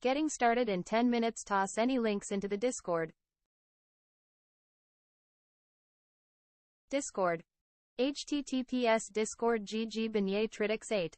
Getting started in 10 minutes. Toss any links into the Discord. Discord. https discord gg beignet tridx 8.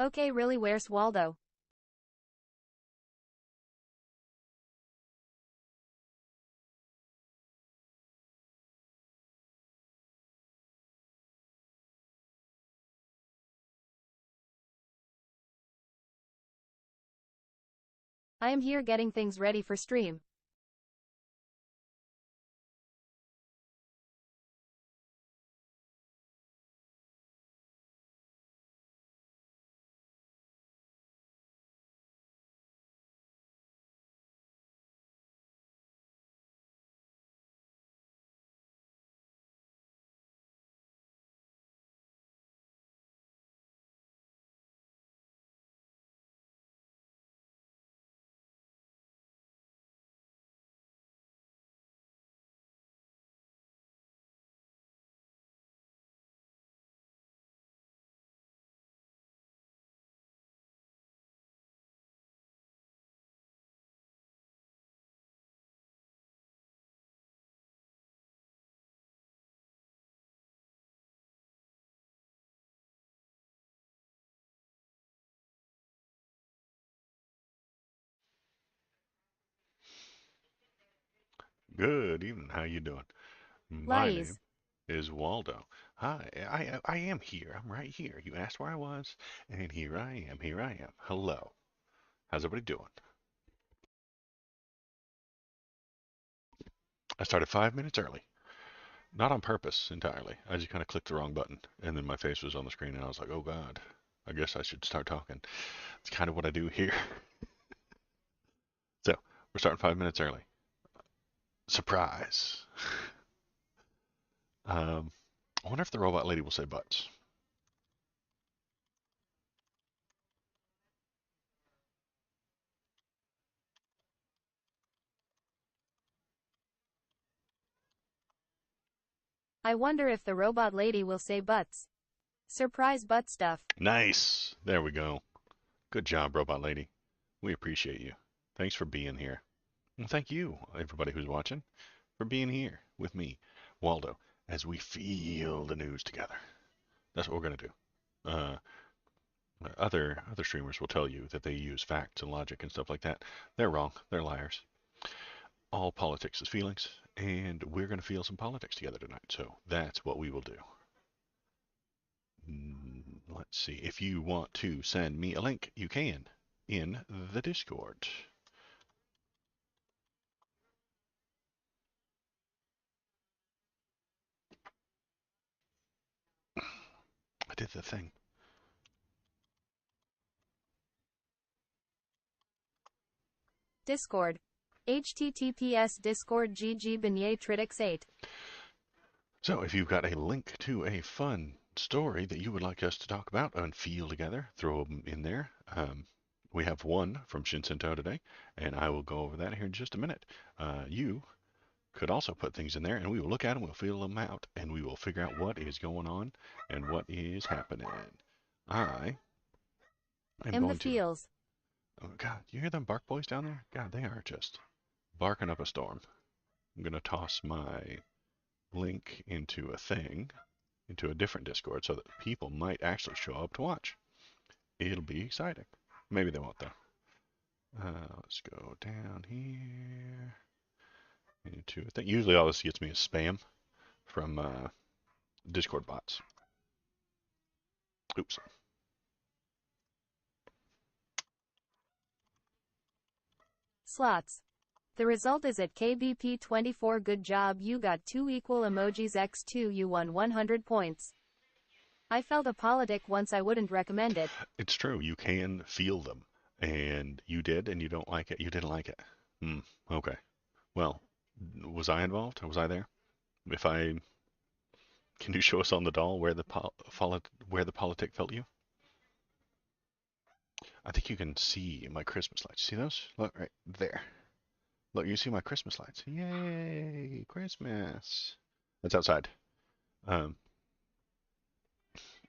Okay, really, where's Waldo? I am here getting things ready for stream. Good evening. How you doing? My Lies. name is Waldo. Hi. I am here. I'm right here. You asked where I was, and here I am. Here I am. Hello. How's everybody doing? I started 5 minutes early. Not on purpose entirely. I just kind of clicked the wrong button, and then my face was on the screen, and I was like, oh God, I guess I should start talking. It's kind of what I do here. So, we're starting 5 minutes early. Surprise. I wonder if the robot lady will say butts. I wonder if the robot lady will say butts. Surprise butt stuff. Nice. There we go. Good job, robot lady. We appreciate you. Thanks for being here. And thank you, everybody who's watching, for being here with me, Waldo, as we feel the news together. That's what we're going to do. Uh, other streamers will tell you that they use facts and logic and stuff like that. They're wrong. They're liars. All politics is feelings, and we're going to feel some politics together tonight. So that's what we will do. Let's see. If you want to send me a link, you can in the Discord. I did the thing. Discord. https discord gg beignet tridx 8. So if you've got a link to a fun story that you would like us to talk about and feel together, throw them in there. We have one from Shinsento today, and I will go over that here in just a minute. You could also put things in there, and we will look at them, we'll feel them out, and we will figure out what is going on and what is happening. I am In the going to. feels. Oh God, you hear them bark boys down there? God, they are just barking up a storm. I'm gonna toss my link into a thing, into a different Discord, so that people might actually show up to watch. It'll be exciting. Maybe they won't though. Let's go down here into a thing. Usually all this gets me is spam from Discord bots. Oops. Slots. The result is at KBP24. Good job, you got 2 equal emojis x2, you won 100 points. I felt a politic once, I wouldn't recommend it. It's true, you can feel them. And you did, and you don't like it. You didn't like it. Okay. Well, was I involved? Was I there? If I Can you show us on the doll where the politic felt you? I think you can see my Christmas lights. See those? Look right there. Look, you see my Christmas lights. Yay, Christmas. That's outside.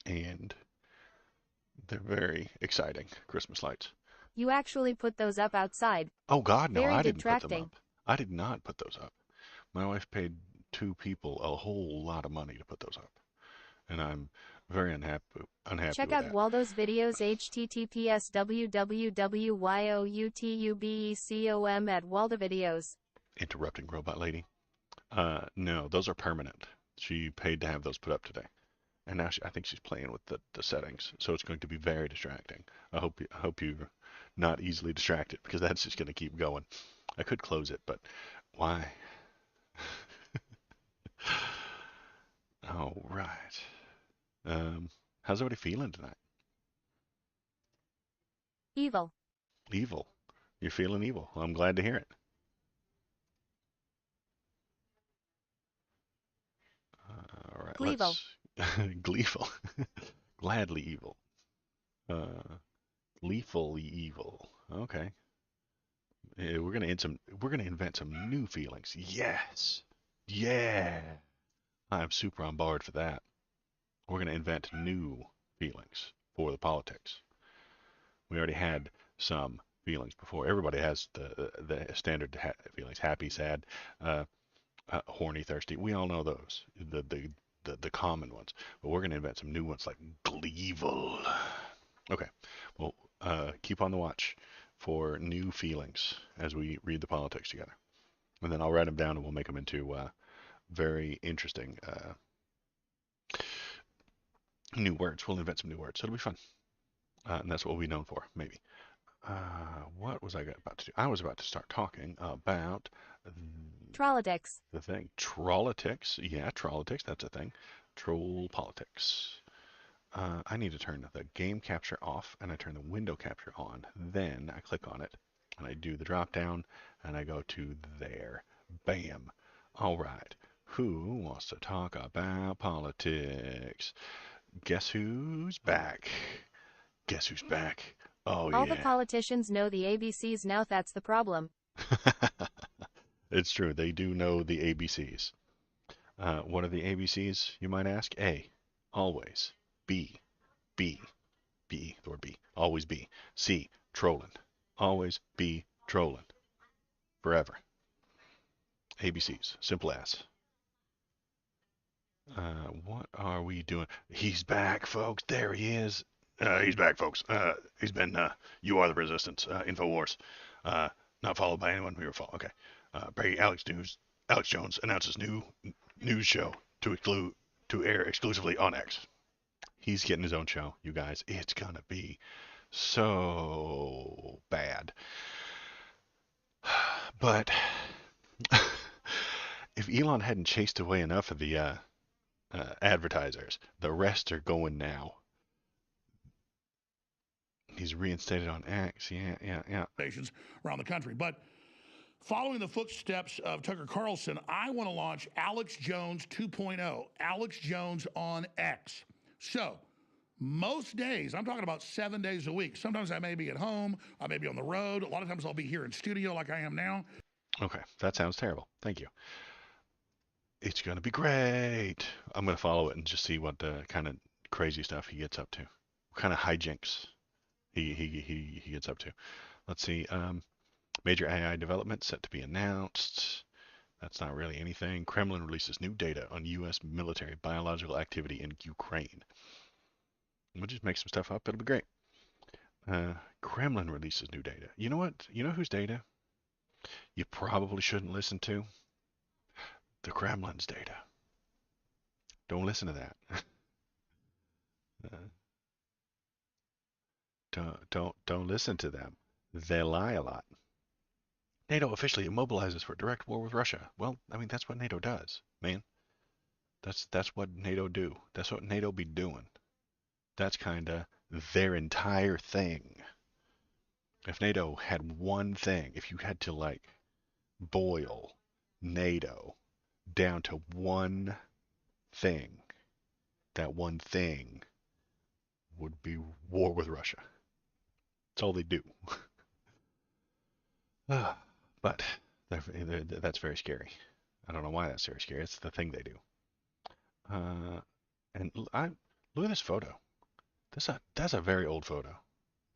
And they're very exciting Christmas lights. You actually put those up outside. Oh God, no, Very I didn't put them detracting. up. I did not put those up. My wife paid 2 people a whole lot of money to put those up. And I'm very unhappy Check with out that. Waldo's videos, https www.youtubecom at Waldo videos. Interrupting robot lady. No, those are permanent. She paid to have those put up today. And now I think she's playing with the settings, so it's going to be very distracting. I hope you're not easily distracted, because that's just going to keep going. I could close it, but why? All right. How's everybody feeling tonight? Evil. Evil. You're feeling evil. Well, I'm glad to hear it. All right, Gleevil. let's gleeful, gladly evil, gleefully evil. Okay, yeah, we're gonna invent some new feelings. Yes, yeah, I'm super on board for that. We're gonna invent new feelings for the politics. We already had some feelings before. Everybody has the standard feelings: happy, sad, horny, thirsty. We all know those. The common ones. But we're going to invent some new ones like gleeful. Okay. Well, keep on the watch for new feelings as we read the politics together. And then I'll write them down and we'll make them into very interesting new words. We'll invent some new words. So it'll be fun. And that's what we'll be known for, maybe. What was I about to do? I was about to start talking about Trolitics. the thing. Trollitics. Yeah, trollitics. That's a thing. Troll politics. I need to turn the game capture off and I turn the window capture on. Then I click on it and I do the drop down and I go to there. Bam. All right. Who wants to talk about politics? Guess who's back? Guess who's back? Oh, All the yeah. politicians know the ABCs now, that's the problem. It's true. They do know the ABCs. What are the ABCs, you might ask? A, always. B, B, B, the word B, always B. C, trolling. Always be trolling. Forever. ABCs, simple as. What are we doing? He's back, folks. There he is. He's back, folks. He's been, You Are the Resistance, InfoWars. Not followed by anyone we were following. Okay. Alex Jones announces new news show to air exclusively on X. He's getting his own show, you guys. It's gonna be so bad. But if Elon hadn't chased away enough of the advertisers, the rest are going now. He's reinstated on X. Yeah. Stations around the country. But following the footsteps of Tucker Carlson, I want to launch Alex Jones 2.0, Alex Jones on X. So, most days, I'm talking about 7 days a week. Sometimes I may be at home, I may be on the road. A lot of times I'll be here in studio like I am now. Okay, that sounds terrible. Thank you. It's going to be great. I'm going to follow it and just see what kind of crazy stuff he gets up to. What kind of hijinks he gets up to. Let's see. Major AI development set to be announced. That's not really anything. Kremlin releases new data on U.S. military biological activity in Ukraine. We'll just make some stuff up. It'll be great. Kremlin releases new data. You know what? You know whose data you probably shouldn't listen to? The Kremlin's data. Don't listen to that. Don't listen to them. They lie a lot. NATO officially immobilizes for direct war with Russia. Well, I mean that's what NATO does, man. That's what NATO do. That's what NATO be doing. That's kinda their entire thing. If NATO had one thing, if you had to like boil NATO down to one thing, that one thing would be war with Russia. That's all they do. But that's very scary. I don't know why that's very scary. It's the thing they do. And I look at this photo. That's a very old photo.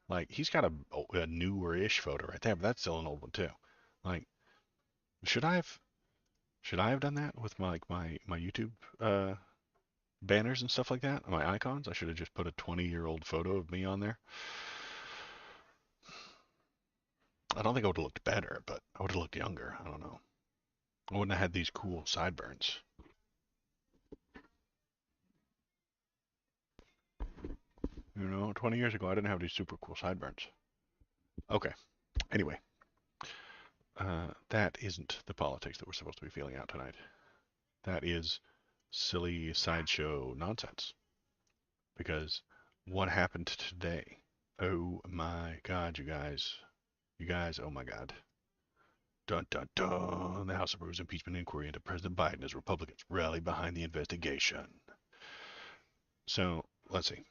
Like he's got a newer-ish photo right there, but that's still an old one too. Like, should I have done that with my YouTube banners and stuff like that, my icons? I should have just put a 20-year-old photo of me on there. I don't think I would have looked better, but I would have looked younger. I don't know. I wouldn't have had these cool sideburns. You know, 20 years ago, I didn't have these super cool sideburns. Okay. Anyway, that isn't the politics that we're supposed to be feeling out tonight. That is silly sideshow nonsense. Because what happened today? Oh my God, you guys. You guys, oh my God. Dun dun dun. The House approves impeachment inquiry into President Biden as Republicans rally behind the investigation. So, let's see.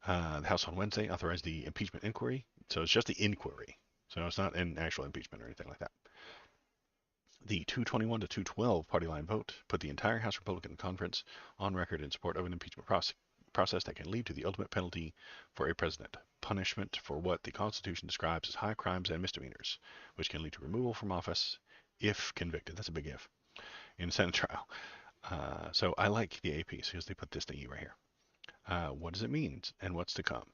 The House on Wednesday authorized the impeachment inquiry. So it's just the inquiry. So it's not an actual impeachment or anything like that. The 221 to 212 party line vote put the entire House Republican Conference on record in support of an impeachment process that can lead to the ultimate penalty for a president, punishment for what the Constitution describes as high crimes and misdemeanors, which can lead to removal from office if convicted. That's a big if. In a Senate trial. So I like the APs because they put this thingy right here. What does it mean and what's to come?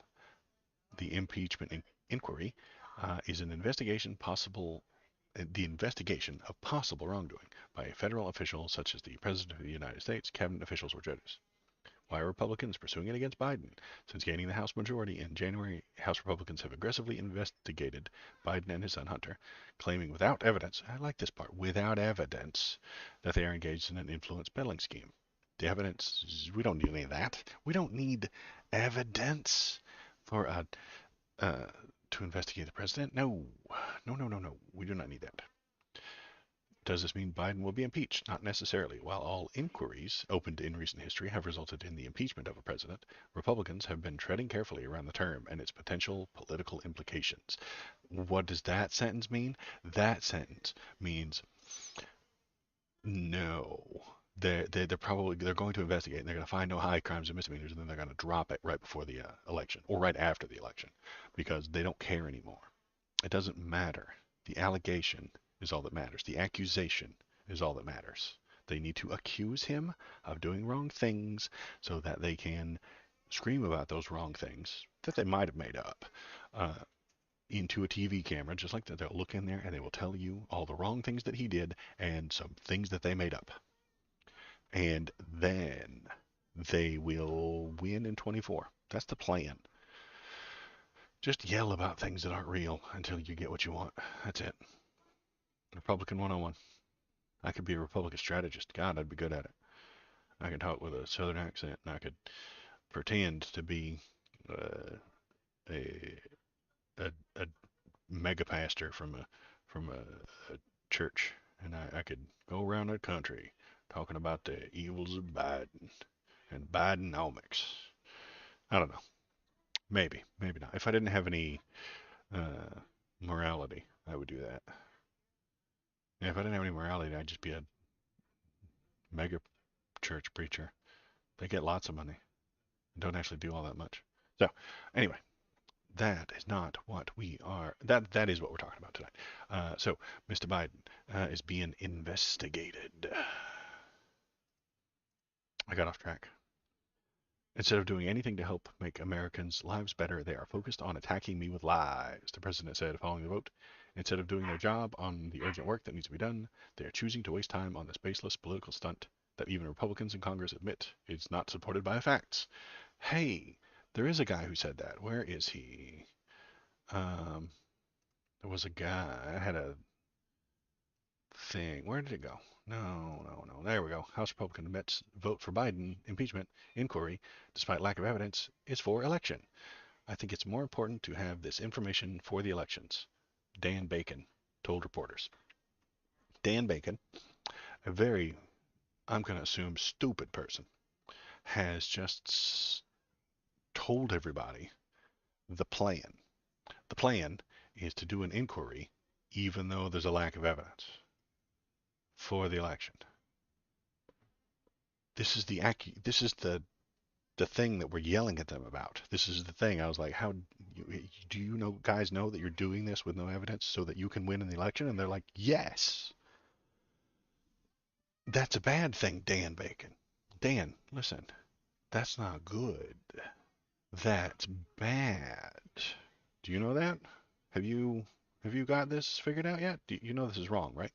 The impeachment inquiry is an investigation the investigation of possible wrongdoing by a federal official such as the President of the United States, cabinet officials, or judges. Why are Republicans pursuing it against Biden? Since gaining the House majority in January, House Republicans have aggressively investigated Biden and his son Hunter, claiming without evidence, I like this part, without evidence, that they are engaged in an influence peddling scheme. The evidence, we don't need any of that. We don't need evidence for to investigate the president. No, no, no, no, no. We do not need that. Does this mean Biden will be impeached? Not necessarily. While all inquiries opened in recent history have resulted in the impeachment of a president, Republicans have been treading carefully around the term and its potential political implications. What does that sentence mean? That sentence means no. They're going to investigate and they're going to find no high crimes and misdemeanors and then they're going to drop it right before the election or right after the election because they don't care anymore. It doesn't matter. The allegation is all that matters. The accusation is all that matters. They need to accuse him of doing wrong things so that they can scream about those wrong things that they might have made up into a TV camera, just like that. They'll look in there and they will tell you all the wrong things that he did and some things that they made up. And then they will win in 24. That's the plan. Just yell about things that aren't real until you get what you want. That's it. Republican 101. I could be a Republican strategist. God, I'd be good at it. I could talk with a southern accent and I could pretend to be a, a mega pastor from a church, and I could go around the country talking about the evils of Biden and Bidenomics. I don't know. Maybe, maybe not. If I didn't have any morality, I would do that. Yeah, if I didn't have any morality, I'd just be a mega church preacher. They get lots of money and don't actually do all that much. So, anyway, that is not what we are. That is what we're talking about tonight. So, Mr. Biden is being investigated. I got off track. Instead of doing anything to help make Americans' lives better, they are focused on attacking me with lies, the president said following the vote. Instead of doing their job on the urgent work that needs to be done, they are choosing to waste time on this baseless political stunt that even Republicans in Congress admit is not supported by facts. Hey, there is a guy who said that. Where is he? There was a guy. I had a thing. Where did it go? No. There we go. House Republican admits vote for Biden impeachment inquiry, despite lack of evidence, is for election. I think it's more important to have this information for the elections, Dan Bacon told reporters. Dan Bacon, a very, I'm going to assume, stupid person, has just told everybody the plan. The plan is to do an inquiry even though there's a lack of evidence for the election. This is the thing that we're yelling at them about. This is the thing. I was like, how do you know, guys know that you're doing this with no evidence so that you can win in the election? And they're like, yes. That's a bad thing, Dan Bacon. Dan, listen, that's not good. That's bad. Do you know that? Have you got this figured out yet? You know this is wrong, right?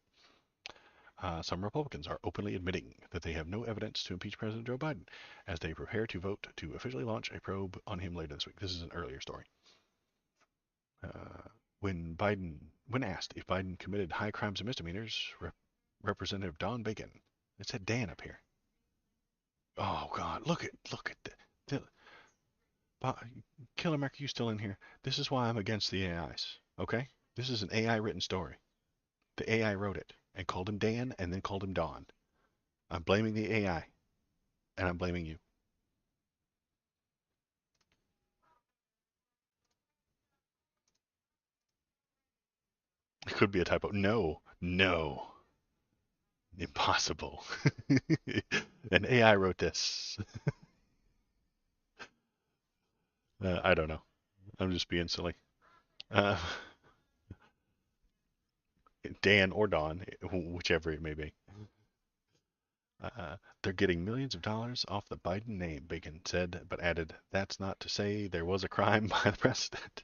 Some Republicans are openly admitting that they have no evidence to impeach President Joe Biden as they prepare to vote to officially launch a probe on him later this week. This is an earlier story. When asked if Biden committed high crimes and misdemeanors, Representative Don Bacon, it said Dan up here. Oh God, look at the Killer Mac, you still in here? This is why I'm against the AIs. Okay, this is an AI written story. The AI wrote it and called him Dan and then called him Don. I'm blaming the AI, and I'm blaming you. It could be a typo. No. Impossible. An AI wrote this. I don't know. I'm just being silly. Dan or Don, whichever it may be. They're getting millions of dollars off the Biden name, Bacon said, but added, that's not to say there was a crime by the president.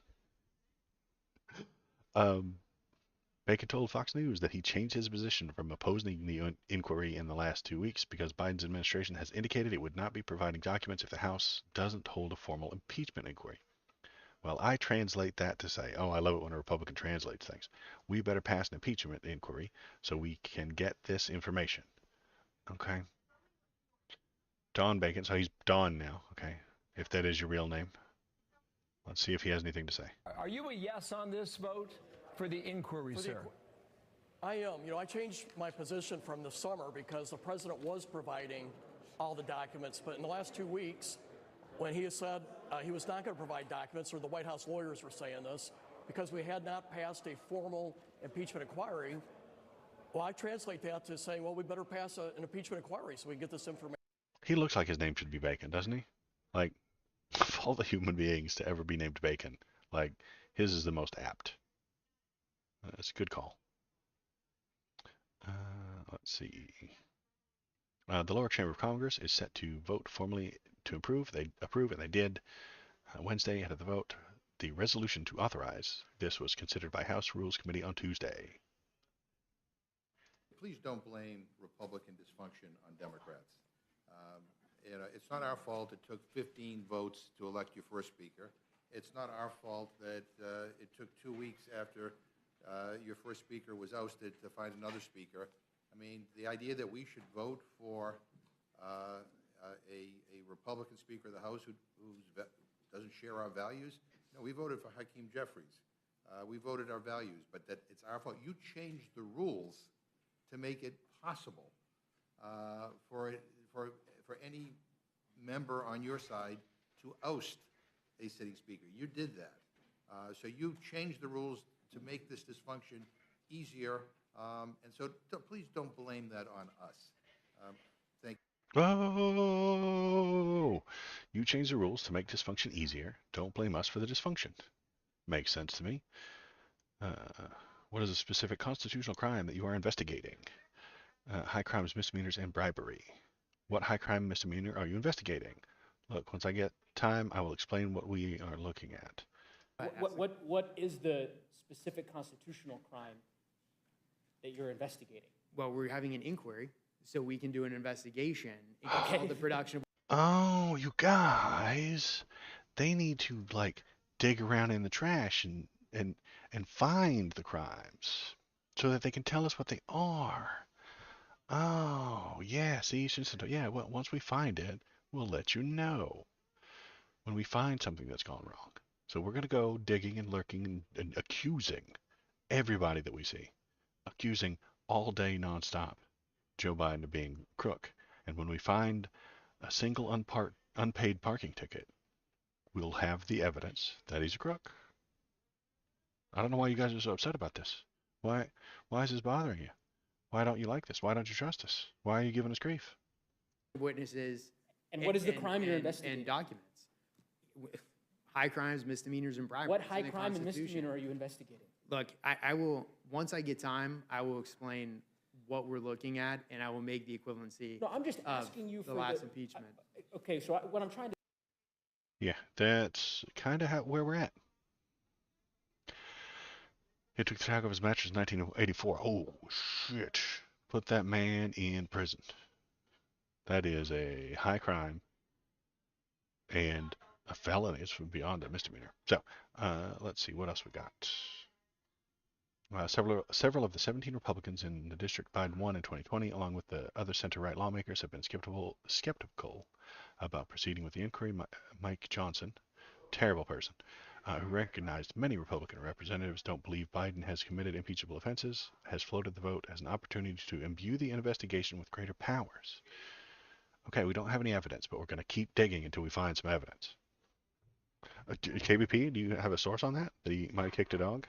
Bacon told Fox News that he changed his position from opposing the inquiry in the last 2 weeks because Biden's administration has indicated it would not be providing documents if the House doesn't hold a formal impeachment inquiry. Well, I translate that to say, oh, I love it when a Republican translates things. We better pass an impeachment inquiry so we can get this information. Okay. Don Bacon, so he's Don now, okay, if that is your real name. Let's see if he has anything to say. Are you a yes on this vote for the inquiry, sir? I am. I changed my position from the summer because the president was providing all the documents. But in the last 2 weeks, when he said he was not going to provide documents, or the White House lawyers were saying this, because we had not passed a formal impeachment inquiry, well, I translate that to saying, well, we better pass an impeachment inquiry so we can get this information. He looks like his name should be Bacon, doesn't he? Like, of all the human beings to ever be named Bacon, like, his is the most apt. It's a good call. Let's see. The lower chamber of Congress is set to vote formally to approve. They approve, and they did. Wednesday, ahead of the vote, the resolution to authorize this was considered by House Rules Committee on Tuesday. Please don't blame Republican dysfunction on Democrats. It's not our fault it took 15 votes to elect your first speaker. It's not our fault that it took 2 weeks after your first speaker was ousted to find another speaker. I mean, the idea that we should vote for a Republican Speaker of the House who doesn't share our values. No, we voted for Hakeem Jeffries. We voted our values, but that it's our fault. You changed the rules to make it possible for any member on your side to oust a sitting speaker. You did that. So you changed the rules to make this dysfunction easier. And so please don't blame that on us. Thank you. Oh, you change the rules to make dysfunction easier. Don't blame us for the dysfunction. Makes sense to me. Uh, what is a specific constitutional crime that you are investigating? High crimes, misdemeanors, and bribery. What high crime misdemeanor are you investigating? Look, once I get time, I will explain what we are looking at. What is the specific constitutional crime that you're investigating? Well, we're having an inquiry, so we can do an investigation and control the production of. Oh, you guys, they need to like dig around in the trash and find the crimes so that they can tell us what they are. Oh, yeah, see, yeah, well, once we find it, we'll let you know when we find something that's gone wrong. So we're going to go digging and lurking and accusing everybody that we see, accusing all day nonstop Joe Biden of being a crook. And when we find a single unpaid parking ticket, we'll have the evidence that he's a crook. I don't know why you guys are so upset about this. Why is this bothering you? Why don't you like this? Why don't you trust us? Why are you giving us grief? Witnesses. And what is the crime you're investigating? And documents. High crimes, misdemeanors, and bribery. What high crime and misdemeanor are you investigating? Look, I will, once I get time, I will explain what we're looking at, and I will make the equivalency. No, I'm just asking you for the last impeachment. Okay, so what I'm trying to. Yeah, that's kind of where we're at. He took the tag off his mattress in 1984. Oh, shit. Put that man in prison. That is a high crime and a felony. It's beyond a misdemeanor. So, let's see. What else we got? Several of the 17 Republicans in the district Biden won in 2020, along with the other center-right lawmakers, have been skeptical about proceeding with the inquiry. Mike Johnson, terrible person, who recognized many Republican representatives don't believe Biden has committed impeachable offenses, has floated the vote as an opportunity to imbue the investigation with greater powers. Okay, we don't have any evidence, but we're going to keep digging until we find some evidence. KBP, do you have a source on that? That he might have kicked a dog?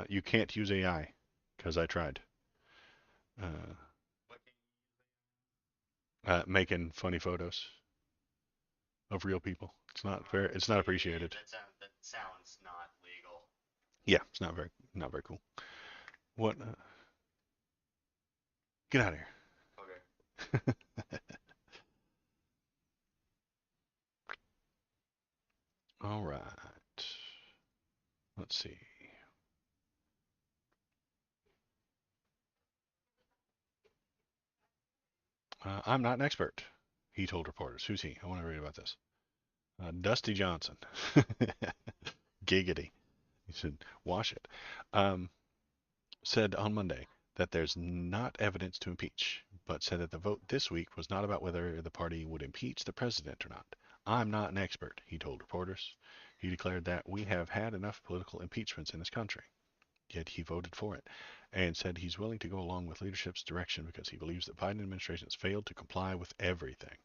You can't use AI, because I tried. Making funny photos of real people. It's not appreciated. That sounds not legal. Yeah, it's not very cool. What? Get out of here. Okay. All right. Let's see. I'm not an expert, he told reporters. Who's he? I want to read about this. Dusty Johnson. Giggity. He said, wash it. Said on Monday that there's not evidence to impeach, but said that the vote this week was not about whether the party would impeach the president or not. I'm not an expert, he told reporters. He declared that we have had enough political impeachments in this country. Yet he voted for it and said he's willing to go along with leadership's direction because he believes the Biden administration has failed to comply with everything.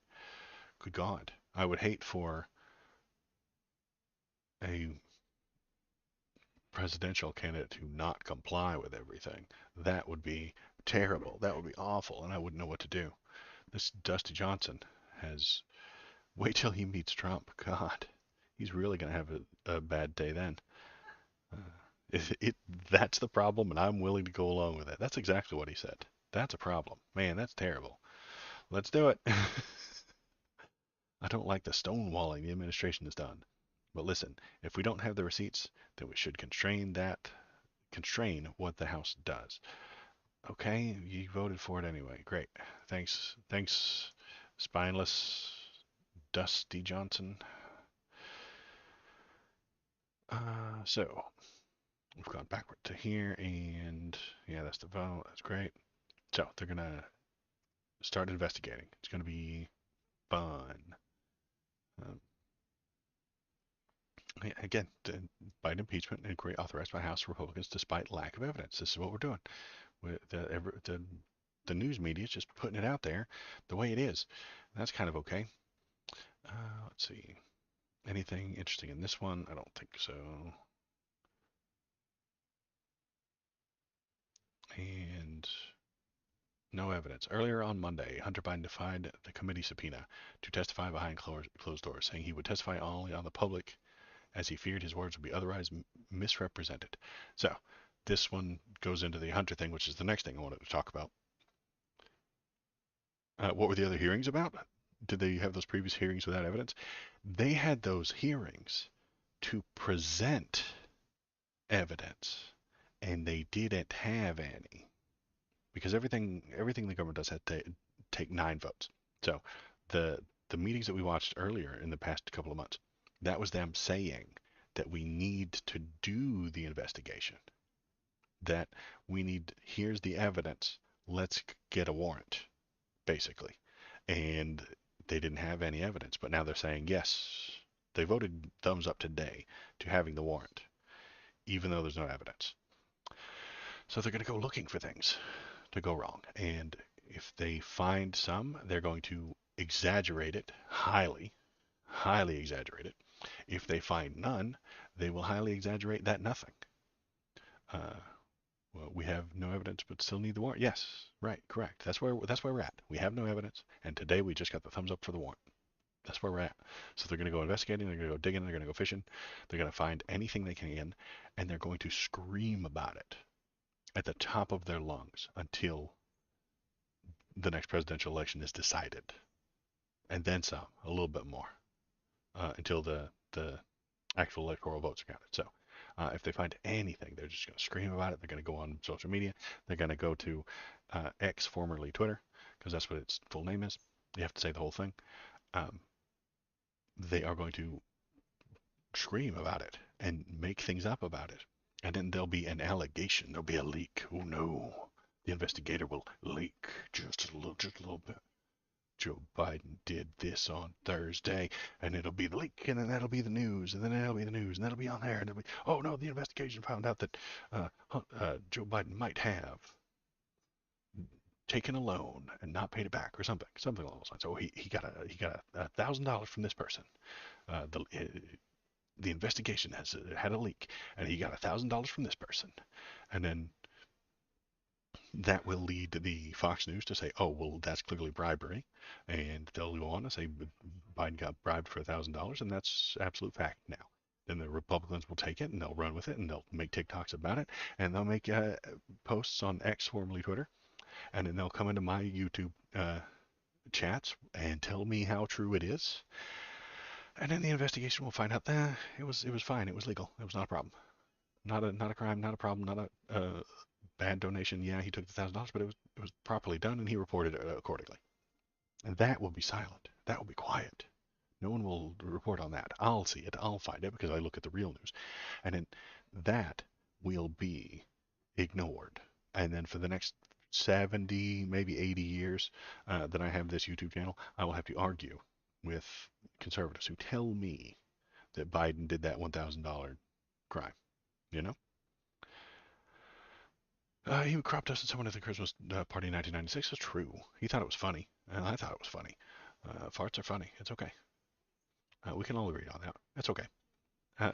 Good God. I would hate for a presidential candidate to not comply with everything. That would be terrible. That would be awful, and I wouldn't know what to do. This Dusty Johnson has... Wait till he meets Trump. God, he's really going to have a bad day then. That's the problem, and I'm willing to go along with it. That's exactly what he said. That's a problem. Man, that's terrible. Let's do it. I don't like the stonewalling the administration has done. But listen, if we don't have the receipts, then we should constrain what the House does. Okay, you voted for it anyway. Great. Thanks, spineless Dusty Johnson. So we've gone backward to here, and yeah, that's the vote. That's great. So they're gonna start investigating. It's gonna be fun. Again, Biden impeachment inquiry authorized by House Republicans despite lack of evidence. This is what we're doing. The news media is just putting it out there the way it is. And that's kind of okay. Let's see. Anything interesting in this one? I don't think so. And No evidence. Earlier on Monday, Hunter Biden defied the committee subpoena to testify behind closed doors, saying he would testify only on the public as he feared his words would be otherwise misrepresented. So, this one goes into the Hunter thing, which is the next thing I wanted to talk about. What were the other hearings about? Did they have those previous hearings without evidence? They had those hearings to present evidence, and they didn't have any because everything the government does have to take 9 votes. So the meetings that we watched earlier in the past couple of months, that was them saying that we need to do the investigation. That we need, here's the evidence, let's get a warrant, basically. And they didn't have any evidence, but now they're saying yes. They voted thumbs up today to having the warrant, even though there's no evidence. So they're going to go looking for things to go wrong. And if they find some, they're going to exaggerate it, highly exaggerate it. If they find none, they will highly exaggerate that nothing. Well, we have no evidence, but still need the warrant. Yes, right, correct. That's where we're at. We have no evidence, and today we just got the thumbs up for the warrant. That's where we're at. So they're going to go investigating, they're going to go digging, they're going to go fishing, they're going to find anything they can, and they're going to scream about it at the top of their lungs until the next presidential election is decided, and then some, a little bit more, until the actual electoral votes are counted. So if they find anything, they're just going to scream about it. They're going to go on social media. They're going to go to X, formerly Twitter, because that's what its full name is. You have to say the whole thing. They are going to scream about it and make things up about it. And then there'll be an allegation. There'll be a leak. Oh no. The investigator will leak just a little bit. Joe Biden did this on Thursday, and it'll be the leak, and then that'll be the news, and then that'll be the news, and that'll be on there, and it'll be, oh no, the investigation found out that Joe Biden might have taken a loan and not paid it back, or something along those lines. So he got $1,000 from this person. The investigation has had a leak, and he got $1,000 from this person, and then that will lead the Fox News to say, oh, well, that's clearly bribery. And they'll go on and say Biden got bribed for $1,000, and that's absolute fact now. Then the Republicans will take it, and they'll run with it, and they'll make TikToks about it, and they'll make posts on X, formerly Twitter, and then they'll come into my YouTube chats and tell me how true it is. And then the investigation will find out that it was fine, it was legal, it was not a problem. Not a crime, not a problem, not a bad donation. Yeah, he took the $1,000, but it was properly done, and he reported it accordingly. And that will be silent. That will be quiet. No one will report on that. I'll see it. I'll find it because I look at the real news, and then that will be ignored. And then for the next 70, maybe 80 years that I have this YouTube channel, I will have to argue with conservatives who tell me that Biden did that $1,000 crime. You know? He crop dusted someone at the Christmas party in 1996. It's true. He thought it was funny, and I thought it was funny. Farts are funny. It's okay. We can all agree on that. It's okay.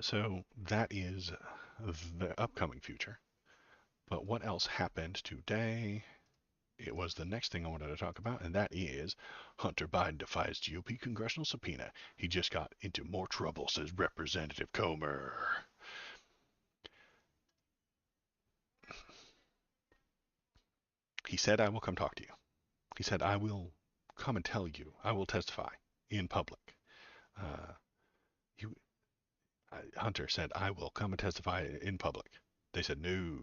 So that is the upcoming future. But what else happened today? It was the next thing I wanted to talk about, and that is Hunter Biden defies GOP congressional subpoena. He just got into more trouble, says Representative Comer. He said, I will come talk to you. He said, I will come and tell you. I will testify in public. Hunter said, I will come and testify in public. They said, no.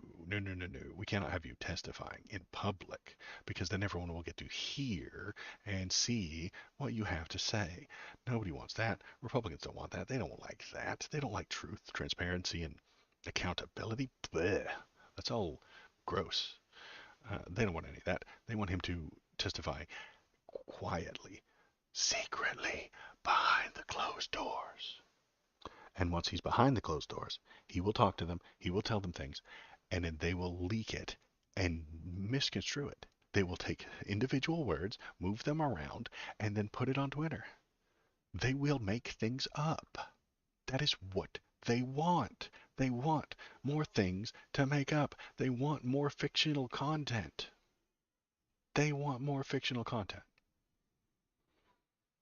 We cannot have you testifying in public because then everyone will get to hear and see what you have to say. Nobody wants that. Republicans don't want that. They don't like that. They don't like truth, transparency, and accountability. Blech. That's all gross. They don't want any of that. They want him to testify quietly, secretly, behind the closed doors. And once he's behind the closed doors, he will talk to them, he will tell them things, and then they will leak it and misconstrue it. They will take individual words, move them around, and then put it on Twitter. They will make things up. That is what they want. They want more things to make up. They want more fictional content. They want more fictional content.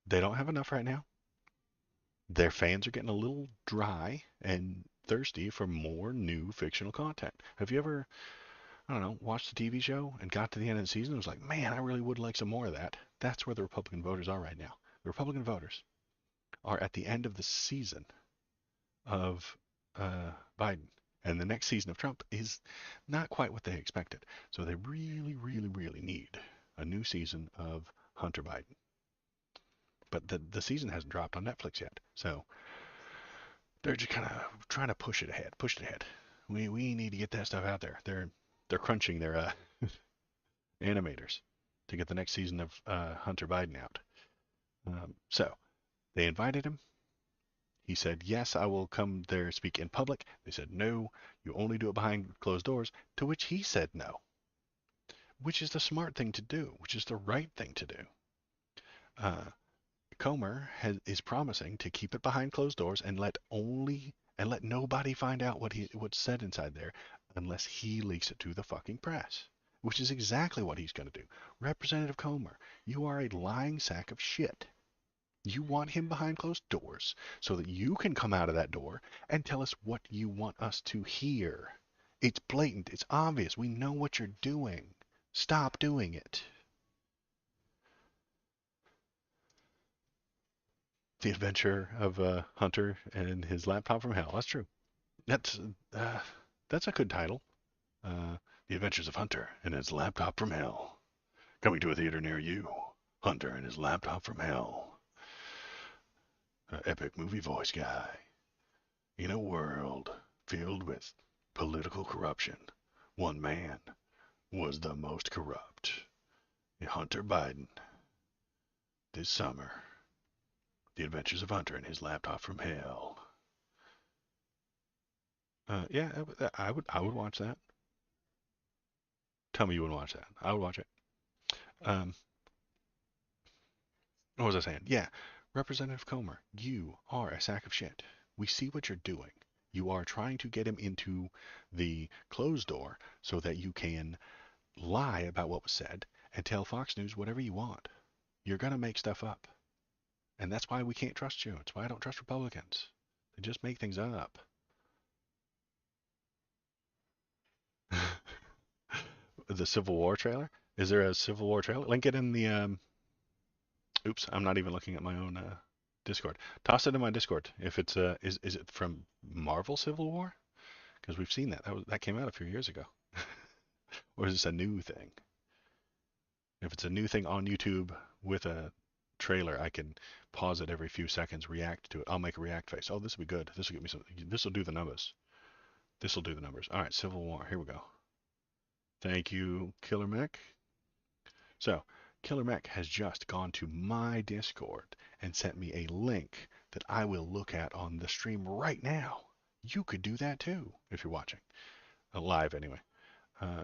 They don't have enough right now. Their fans are getting a little dry and thirsty for more new fictional content. Have you ever, I don't know, watched a TV show and got to the end of the season and was like, man, I really would like some more of that? That's where the Republican voters are right now. The Republican voters are at the end of the season of Biden. And the next season of Trump is not quite what they expected. So they really, really, really need a new season of Hunter Biden. But the season hasn't dropped on Netflix yet. So they're just kind of trying to push it ahead. We need to get that stuff out there. They're crunching their animators to get the next season of Hunter Biden out. So they invited him. He said, yes, I will come there speak in public. They said, no, you only do it behind closed doors, to which he said no, which is the smart thing to do, which is the right thing to do. Comer is promising to keep it behind closed doors and let nobody find out what's said inside there unless he leaks it to the fucking press, which is exactly what he's going to do. Representative Comer, you are a lying sack of shit. You want him behind closed doors so that you can come out of that door and tell us what you want us to hear. It's blatant. It's obvious. We know what you're doing. Stop doing it. The Adventure of Hunter and His Laptop from Hell. That's true. That's a good title. The Adventures of Hunter and His Laptop from Hell. Coming to a theater near you. Hunter and His Laptop from Hell. Epic movie voice guy. In a world filled with political corruption, one man was the most corrupt. Hunter Biden. This summer. The Adventures of Hunter and His Laptop from Hell. Yeah, I would watch that. Tell me you would watch that. I would watch it. What was I saying? Yeah, Representative Comer, you are a sack of shit. We see what you're doing. You are trying to get him into the closed door so that you can lie about what was said and tell Fox News whatever you want. You're going to make stuff up. And that's why we can't trust you. It's why I don't trust Republicans. They just make things up. The Civil War trailer? Is there a Civil War trailer? Link it in the oops, I'm not even looking at my own Discord. Toss it in my Discord. If it's is it from Marvel Civil War? Because we've seen that. That came out a few years ago. Or is this a new thing? If it's a new thing on YouTube with a trailer, I can pause it every few seconds, react to it. I'll make a react face. Oh, this will be good. This will get me some. This will do the numbers. This will do the numbers. All right, Civil War. Here we go. Thank you, Killer Mech. So, Killer Mech has just gone to my Discord and sent me a link that I will look at on the stream right now. You could do that too if you're watching. Live anyway.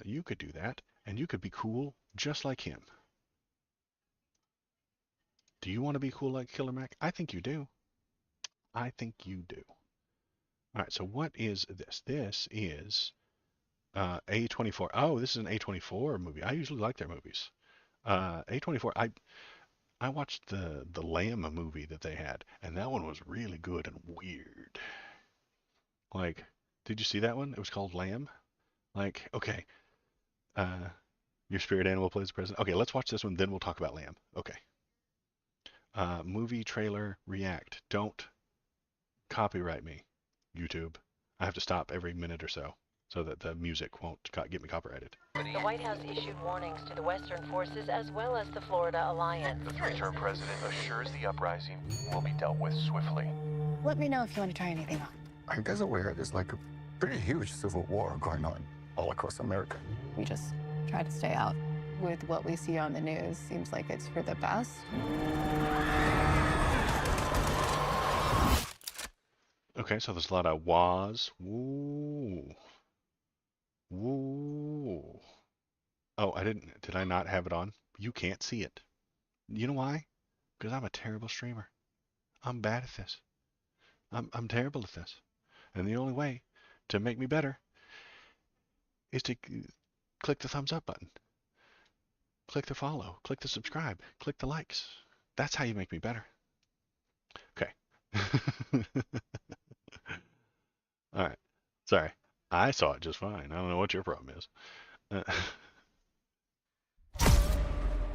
You could do that, and you could be cool just like him. Do you want to be cool like Killer Mech? I think you do. I think you do. All right, so what is this? This is A24. Oh, this is an A24 movie. I usually like their movies. A24. I watched the Lamb movie that they had, and that one was really good and weird. Like, did you see that one? It was called Lamb. Like, okay, your spirit animal plays the president. Okay, let's watch this one, then we'll talk about Lamb. Okay. Movie trailer react. Don't copyright me, YouTube. I have to stop every minute or so that the music won't get me copyrighted. The White House issued warnings to the Western forces as well as the Florida Alliance. The three-term president assures the uprising will be dealt with swiftly. Let me know if you want to try anything on. Are you guys aware there's like a pretty huge civil war going on all across America? We just try to stay out. With what we see on the news, seems like it's for the best. Okay, so there's a lot of wahs. Woo. Woo. Oh, did I not have it on? You can't see it. You know why? Because I'm a terrible streamer. I'm bad at this. I'm terrible at this. And the only way to make me better is to click the thumbs up button. click the follow, click the subscribe, click the likes. That's how you make me better. Okay. All right. Sorry. I saw it just fine. I don't know what your problem is.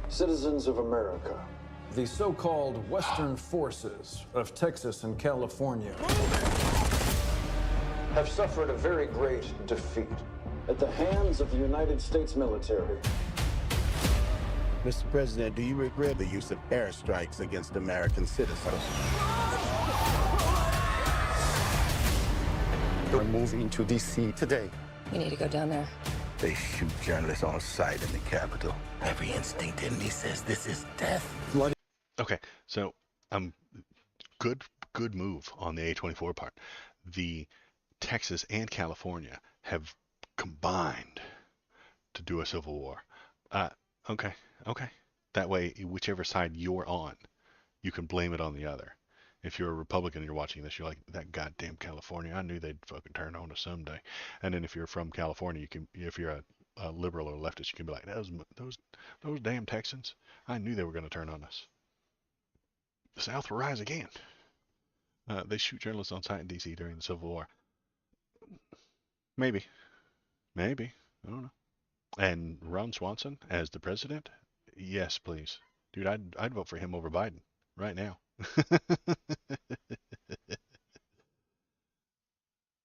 Citizens of America, the so-called Western forces of Texas and California have suffered a very great defeat at the hands of the United States military. Mr. President, do you regret the use of airstrikes against American citizens? We're moving to D.C. today. We need to go down there. They shoot journalists on sight in the Capitol. Every instinct in me says this is death. Okay, so good move on the A24 part. The Texas and California have combined to do a civil war. Okay. That way, whichever side you're on, you can blame it on the other. If you're a Republican and you're watching this, you're like, that goddamn California, I knew they'd fucking turn on us someday. And then if you're from California, you can, if you're a liberal or leftist, you can be like, those damn Texans, I knew they were going to turn on us. The South will rise again. They shoot journalists on sight in D.C. during the Civil War. Maybe. I don't know. And Ron Swanson as the president? Yes, please. Dude, I'd vote for him over Biden right now.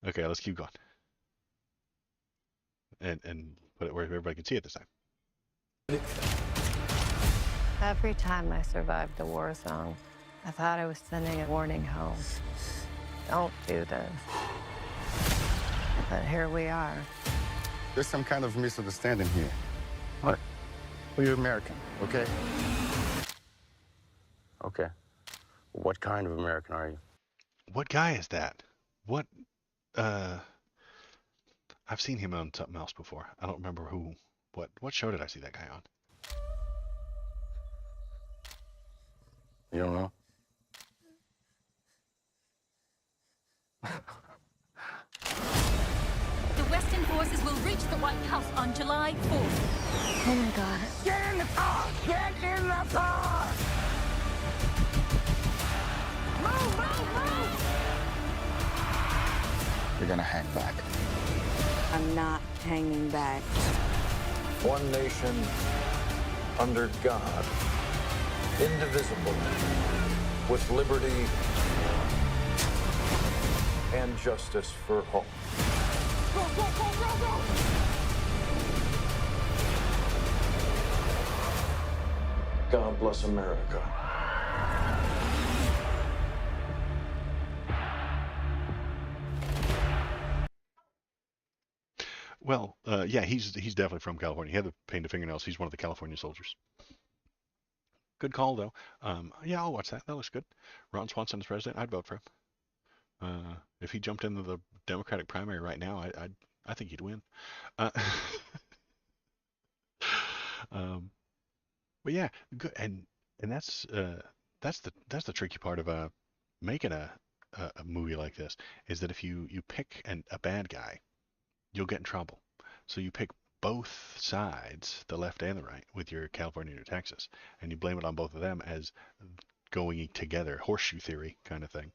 Okay, let's keep going. And put it where everybody can see it this time. Every time I survived a war zone, I thought I was sending a warning home. Don't do this. But here we are. There's some kind of misunderstanding here. What? Well, you're American, okay? Okay. What kind of American are you? What guy is that? What, I've seen him on something else before. I don't remember who, what show did I see that guy on? You don't know? The Western forces will reach the White House on July 4th. Oh my God. Get in the car! Get in the car! Move! You're gonna hang back. I'm not hanging back. One nation, under God, indivisible, with liberty and justice for all. Go! God bless America. Well, yeah, he's definitely from California. He had the painted fingernails. He's one of the California soldiers. Good call, though. Yeah, I'll watch that. That looks good. Ron Swanson as president, I'd vote for him. If he jumped into the Democratic primary right now, I think he'd win. But yeah, good. And that's the tricky part of making a movie like this is that if you pick a bad guy, you'll get in trouble. So you pick both sides, the left and the right, with your California and your Texas, and you blame it on both of them as going together, horseshoe theory kind of thing.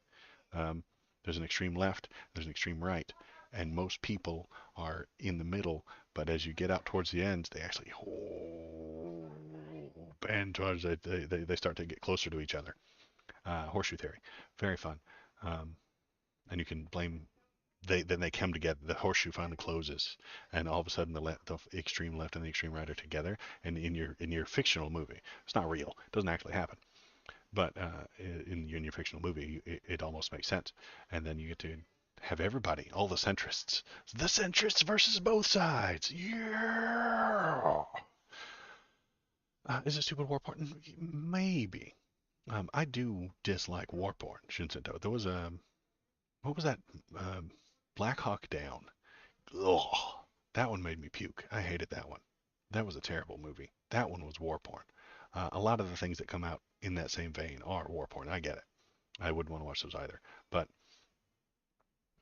There's an extreme left, there's an extreme right, and most people are in the middle, but as you get out towards the ends, they actually bend towards it. They start to get closer to each other. Horseshoe theory, very fun. And you can blame then they come together. The horseshoe finally closes, and all of a sudden the extreme left and the extreme right are together. And in your fictional movie, it's not real. It doesn't actually happen. But in your fictional movie, it almost makes sense. And then you get to have everybody, all the centrists versus both sides. Yeah. Is it stupid war porn? Maybe. I do dislike war porn. Shinseto. There was what was that? Black Hawk Down. Ugh, that one made me puke. I hated that one. That was a terrible movie. That one was war porn. A lot of the things that come out in that same vein are war porn. I get it. I wouldn't want to watch those either. But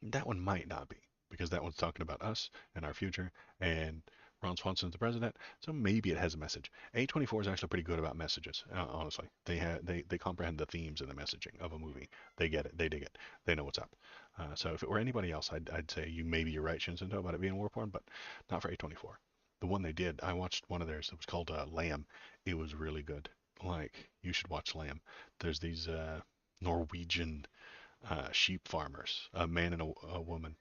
that one might not be, because that one's talking about us and our future, and Ron Swanson's the president, so maybe it has a message. A24 is actually pretty good about messages. Honestly, they comprehend the themes and the messaging of a movie. They get it. They dig it. They know what's up. So if it were anybody else, I'd say you're right, Shinzento, about it being war porn, but not for A24. The one they did, I watched one of theirs. It was called Lamb. It was really good. Like, you should watch Lamb. There's these Norwegian sheep farmers, a man and a woman,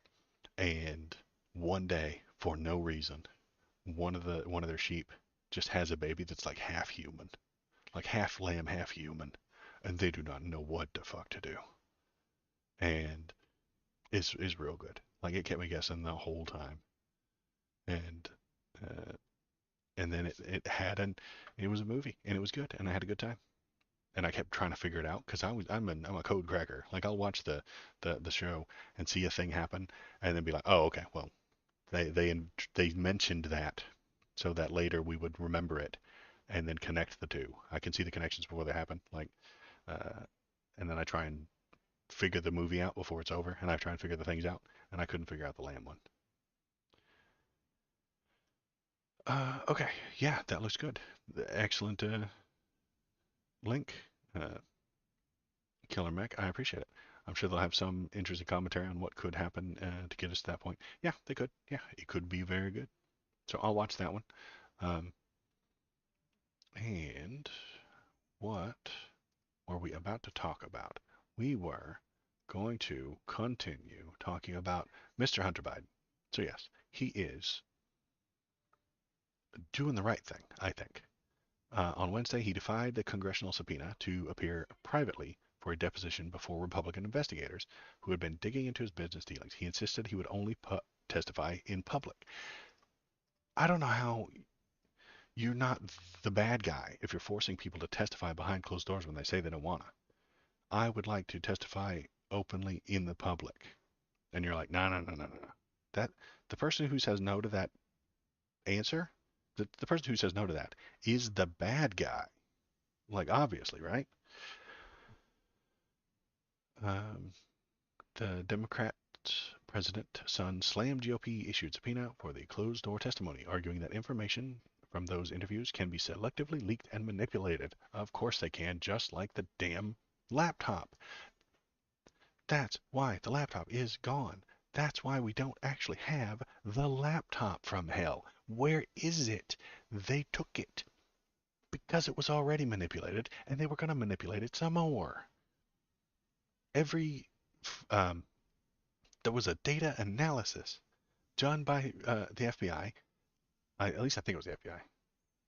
and one day, for no reason, one of their sheep just has a baby that's like half human, like half lamb, half human, and they do not know what the fuck to do. And is real good. Like, it kept me guessing the whole time. And uh, and then it was a movie, and it was good, and I had a good time. And I kept trying to figure it out because I'm a code cracker. Like, I'll watch the show and see a thing happen, and then be like, oh, okay, well, they mentioned that, so that later we would remember it, and then connect the two. I can see the connections before they happen, like, and then I try and figure the movie out before it's over, and I try and figure the things out, and I couldn't figure out the Lamb one. Okay, yeah, that looks good. Excellent link, Killer Mech. I appreciate it. I'm sure they'll have some interesting commentary on what could happen to get us to that point. Yeah, they could. Yeah, it could be very good. So I'll watch that one. And what were we about to talk about? We were going to continue talking about Mr. Hunter Biden. So yes, he is doing the right thing, I think. On Wednesday, he defied the congressional subpoena to appear privately for a deposition before Republican investigators who had been digging into his business dealings. He insisted he would only testify in public. I don't know how you're not the bad guy if you're forcing people to testify behind closed doors when they say they don't want to. I would like to testify openly in the public. And you're like, no, no, no, no, no, no. That the person who says no to that answer, the person who says no to that is the bad guy. Like, obviously, right? The Democrat president son slammed GOP issued subpoena for the closed door testimony, arguing that information from those interviews can be selectively leaked and manipulated. Of course they can, just like the damn laptop. That's why the laptop is gone. That's why we don't actually have the laptop from hell. Where is it? They took it because it was already manipulated, and they were going to manipulate it some more. Every there was a data analysis done by the FBI. At least I think it was the FBI.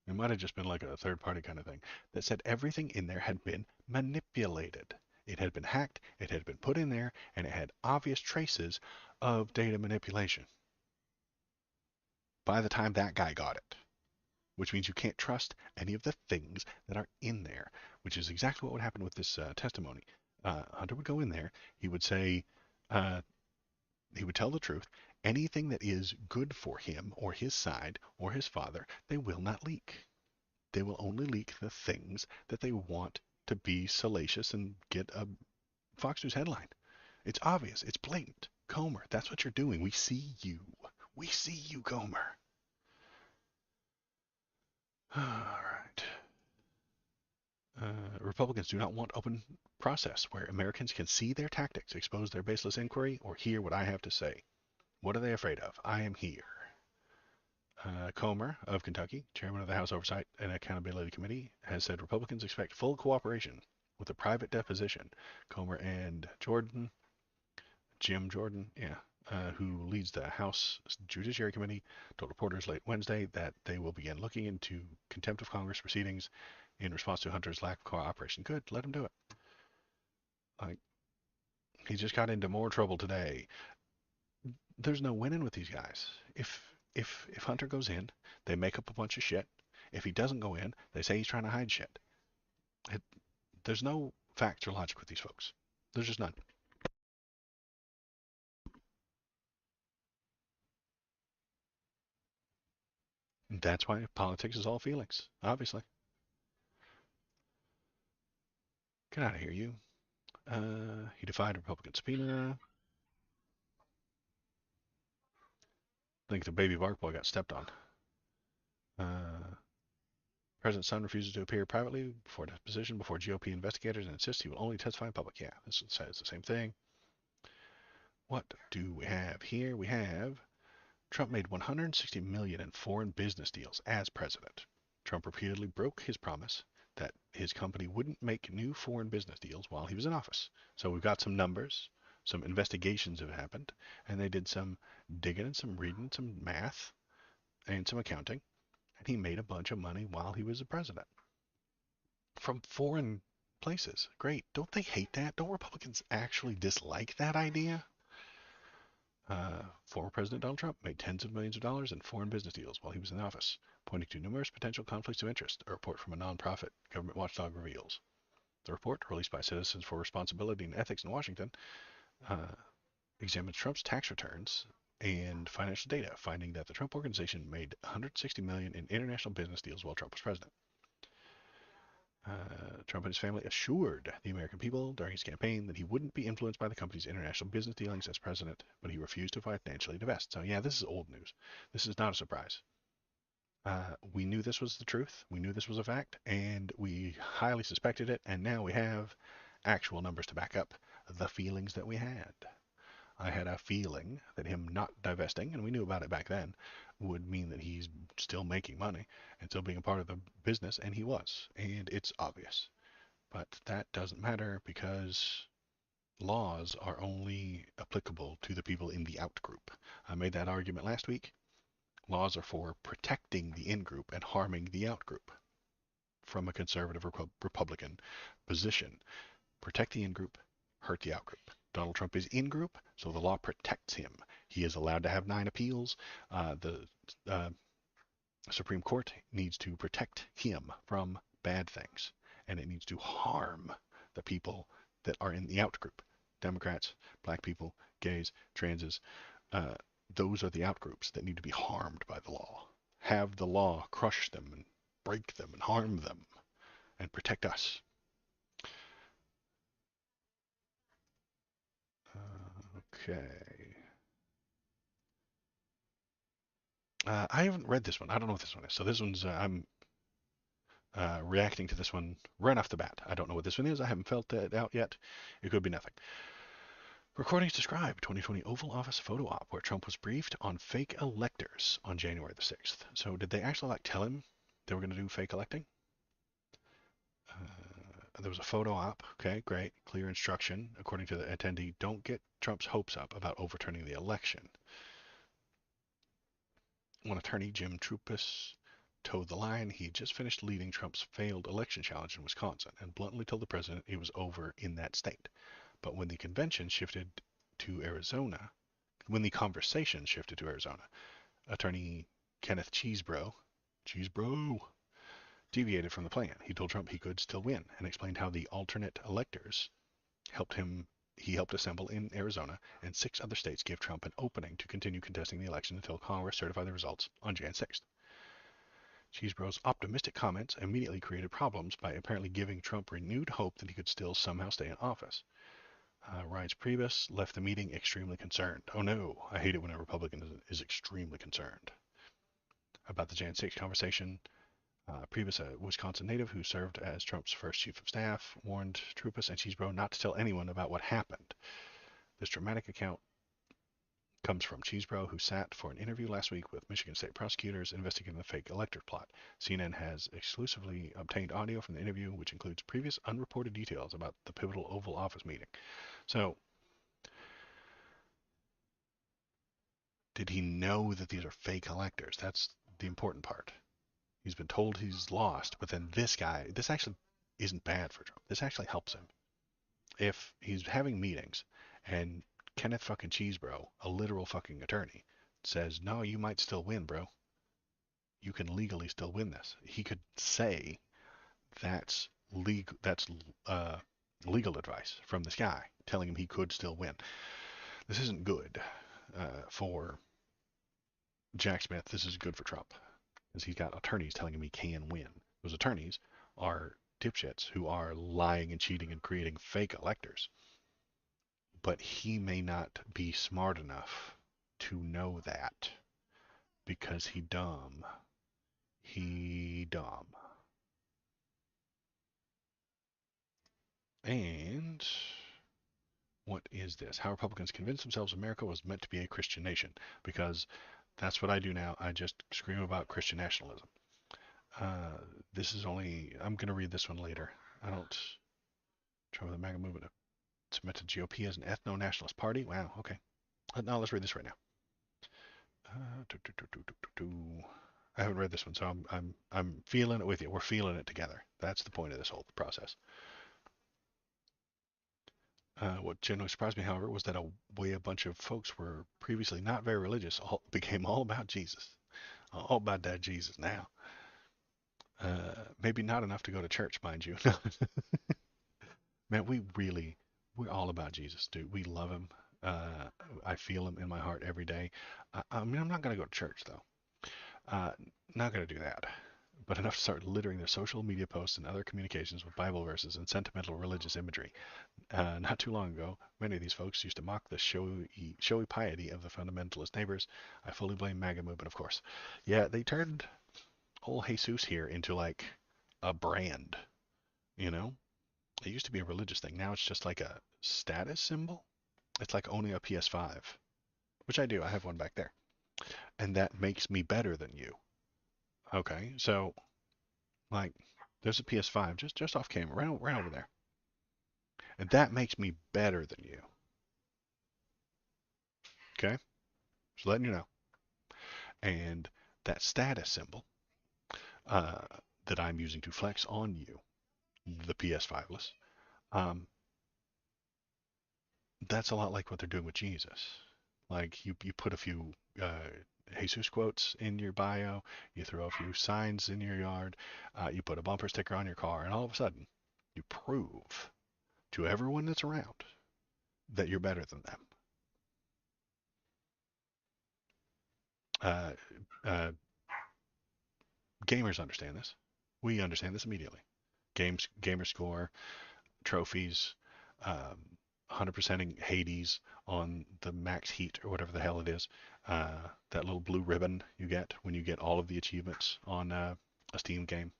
It might have just been like a third-party kind of thing that said everything in there had been manipulated. It had been hacked, it had been put in there, and it had obvious traces of data manipulation by the time that guy got it. Which means you can't trust any of the things that are in there, which is exactly what would happen with this testimony. Hunter would go in there, he would say, he would tell the truth. Anything that is good for him or his side or his father, they will not leak. They will only leak the things that they want to be salacious and get a Fox News headline. It's obvious. It's blatant. Comer, that's what you're doing. We see you. We see you, Comer. All right. Republicans do not want open process where Americans can see their tactics, expose their baseless inquiry, or hear what I have to say. What are they afraid of? I am here. Comer of Kentucky, chairman of the House Oversight and Accountability Committee, has said Republicans expect full cooperation with a private deposition. Comer and Jim Jordan, who leads the House Judiciary Committee, told reporters late Wednesday that they will begin looking into contempt of Congress proceedings in response to Hunter's lack of cooperation. Good, let him do it. Like, he just got into more trouble today. There's no winning with these guys. If Hunter goes in, they make up a bunch of shit. If he doesn't go in, they say he's trying to hide shit. There's no facts or logic with these folks. There's just none. That's why politics is all feelings, obviously. Get out of here, you. He defied Republican subpoena. I think the baby bark boy got stepped on. President's son refuses to appear privately before deposition before GOP investigators and insists he will only testify in public. Yeah, this says the same thing. What do we have here? We have Trump made $160 million in foreign business deals as president. Trump repeatedly broke his promise that his company wouldn't make new foreign business deals while he was in office. So we've got some numbers, some investigations have happened, and they did some digging and some reading, some math, and some accounting, and he made a bunch of money while he was the president from foreign places. Great. Don't they hate that? Don't Republicans actually dislike that idea? Former President Donald Trump made tens of millions of dollars in foreign business deals while he was in office, pointing to numerous potential conflicts of interest, a report from a nonprofit government watchdog reveals. The report, released by Citizens for Responsibility and Ethics in Washington, examines Trump's tax returns and financial data, finding that the Trump Organization made $160 million in international business deals while Trump was president. Trump and his family assured the American people during his campaign that he wouldn't be influenced by the company's international business dealings as president, but he refused to financially divest. So yeah, this is old news. This is not a surprise. We knew this was the truth. We knew this was a fact, and we highly suspected it, and now we have actual numbers to back up the feelings that we had. I had a feeling that him not divesting, and we knew about it back then, would mean that he's still making money and still being a part of the business, and he was, and it's obvious. But that doesn't matter because laws are only applicable to the people in the out group. I made that argument last week. Laws are for protecting the in group and harming the out group. From a conservative Republican position, protect the in group, hurt the out group. Donald Trump is in group, so the law protects him. He is allowed to have 9 appeals. The Supreme Court needs to protect him from bad things, and it needs to harm the people that are in the out group. Democrats, black people, gays, transes, those are the out groups that need to be harmed by the law. Have the law crush them and break them and harm them and protect us. Okay. I haven't read this one. I don't know what this one is. So this one's, I'm reacting to this one right off the bat. I don't know what this one is. I haven't felt it out yet. It could be nothing. Recordings describe 2020 Oval Office photo op where Trump was briefed on fake electors on January the 6th. So did they actually tell him they were going to do fake electing? There was a photo op. Okay, great. Clear instruction, according to the attendee, don't get Trump's hopes up about overturning the election. One attorney, Jim Troupis, toed the line. He had just finished leading Trump's failed election challenge in Wisconsin and bluntly told the president it was over in that state. But when the convention shifted to Arizona, when the conversation shifted to Arizona, attorney Kenneth Cheesebro deviated from the plan. He told Trump he could still win and explained how the alternate electors helped him. He helped assemble in Arizona, and 6 other states gave Trump an opening to continue contesting the election until Congress certified the results on Jan 6th. Cheesebro's optimistic comments immediately created problems by apparently giving Trump renewed hope that he could still somehow stay in office. Reince Priebus left the meeting extremely concerned. Oh no, I hate it when a Republican is extremely concerned. About the Jan 6 conversation, Priebus, a Wisconsin native who served as Trump's first chief of staff, warned Troupis and Cheesebro not to tell anyone about what happened. This dramatic account comes from Cheesebro, who sat for an interview last week with Michigan state prosecutors investigating the fake elector plot. CNN has exclusively obtained audio from the interview, which includes previous unreported details about the pivotal Oval Office meeting. So, did he know that these are fake electors? That's the important part. He's been told he's lost, but then this actually isn't bad for Trump. This actually helps him. If he's having meetings and Kenneth fucking Cheesebro, a literal fucking attorney, says, no, you might still win, bro. You can legally still win this. He could say that's legal advice from this guy telling him he could still win. This isn't good for Jack Smith. This is good for Trump, because he's got attorneys telling him he can win. Those attorneys are dipshits who are lying and cheating and creating fake electors. But he may not be smart enough to know that because he dumb. Hedom. And what is this? How Republicans convinced themselves America was meant to be a Christian nation. Because that's what I do now. I just scream about Christian nationalism. This is only, I'm going to read this one later. I don't, trouble with the MAGA movement. Cemented GOP as an ethno-nationalist party. Wow, okay. Now let's read this right now. I haven't read this one, so I'm feeling it with you. We're feeling it together. That's the point of this whole process. What generally surprised me, however, was that a bunch of folks were previously not very religious became all about Jesus. All about that Jesus now. Maybe not enough to go to church, mind you. Man, we're all about Jesus, dude. We love him. I feel him in my heart every day. I mean, I'm not going to go to church, though. Not going to do that. But enough to start littering their social media posts and other communications with Bible verses and sentimental religious imagery. Not too long ago, many of these folks used to mock the showy piety of the fundamentalist neighbors. I fully blame MAGA movement, of course. Yeah, they turned old Jesus here into like a brand, you know? It used to be a religious thing. Now it's just like a status symbol. It's like owning a PS5, which I do. I have one back there. And that makes me better than you. Okay, so like there's a PS5 just off camera, right over there. And that makes me better than you. Okay? Just letting you know. And that status symbol that I'm using to flex on you, the PS5less, that's a lot like what they're doing with Jesus. Like you put a few Jesus quotes in your bio, you throw a few signs in your yard, you put a bumper sticker on your car, and all of a sudden you prove to everyone that's around that you're better than them. Gamers understand this. We understand this immediately. Gamer score, trophies, 100%ing Hades on the max heat or whatever the hell it is. That little blue ribbon you get when you get all of the achievements on a Steam game.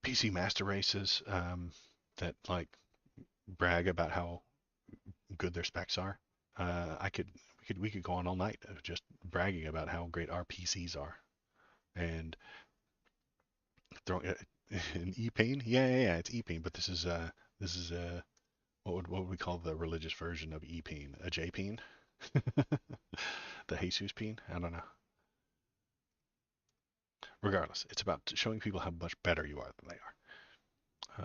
PC master races that like brag about how good their specs are. We could go on all night of just bragging about how great our PCs are, and throwing an e-pain. Yeah, it's e-pain, but this is what would we call the religious version of e-pain? A J-pain? The Jesus pain? I don't know. Regardless, it's about showing people how much better you are than they are.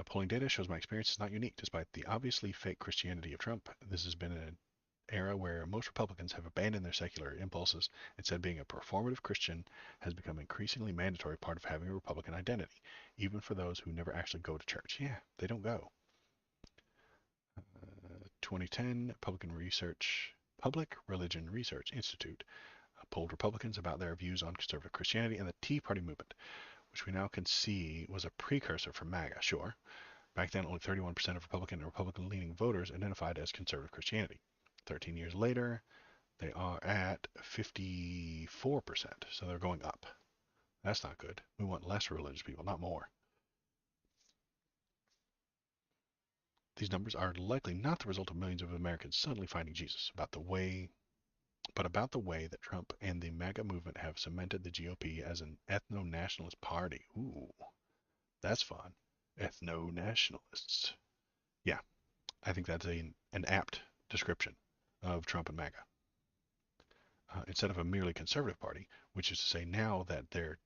Polling data shows my experience is not unique. Despite the obviously fake Christianity of Trump, this has been an era where most Republicans have abandoned their secular impulses. Instead, being a performative Christian has become an increasingly mandatory part of having a Republican identity, even for those who never actually go to church. Yeah, they don't go. 2010 Public Religion Research Institute polled Republicans about their views on conservative Christianity and the Tea Party movement, which we now can see was a precursor for MAGA, sure. Back then, only 31% of Republican and Republican-leaning voters identified as conservative Christianity. 13 years later, they are at 54%, so they're going up. That's not good. We want less religious people, not more. These numbers are likely not the result of millions of Americans suddenly finding Jesus, about the way that Trump and the MAGA movement have cemented the GOP as an ethno-nationalist party. Ooh, that's fun. Ethno-nationalists. Yeah, I think that's an apt description of Trump and MAGA. Instead of a merely conservative party, which is to say now that they're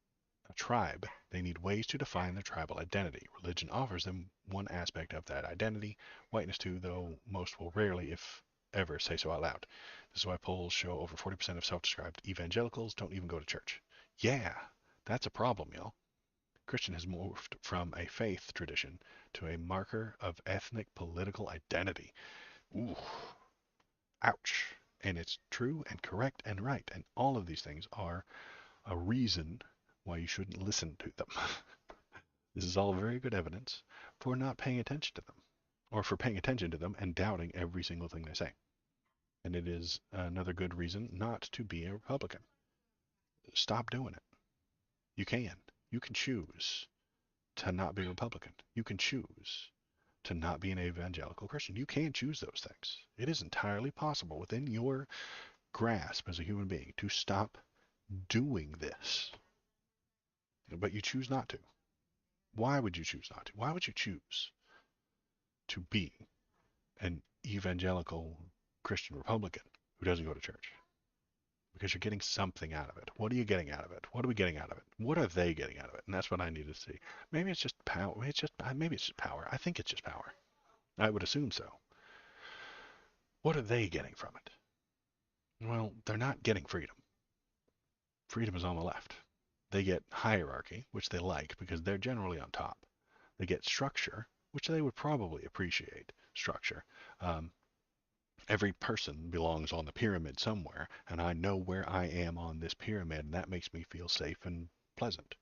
a tribe, they need ways to define their tribal identity. Religion offers them one aspect of that identity, whiteness too, though most will rarely, if ever, say so out loud. This is why polls show over 40% of self-described evangelicals don't even go to church. Yeah, that's a problem, y'all. Christian has morphed from a faith tradition to a marker of ethnic political identity. Ooh, ouch. And it's true and correct and right, and all of these things are a reason why you shouldn't listen to them. This is all very good evidence for not paying attention to them, or for paying attention to them and doubting every single thing they say. And it is another good reason not to be a Republican. Stop doing it. You can. You can choose to not be Republican. You can choose to not be an evangelical Christian. You can choose those things. It is entirely possible within your grasp as a human being to stop doing this. But you choose not to. Why would you choose not to? Why would you choose to be an evangelical Christian Republican who doesn't go to church? Because you're getting something out of it. What are you getting out of it? What are we getting out of it? What are they getting out of it? And that's what I need to see. Maybe it's just power. Maybe it's just power. I think it's just power. I would assume so. What are they getting from it? Well, they're not getting freedom. Freedom is on the left. They get hierarchy, which they like because they're generally on top. They get structure, which they would probably appreciate. Structure. Every person belongs on the pyramid somewhere, and I know where I am on this pyramid, and that makes me feel safe and pleasant.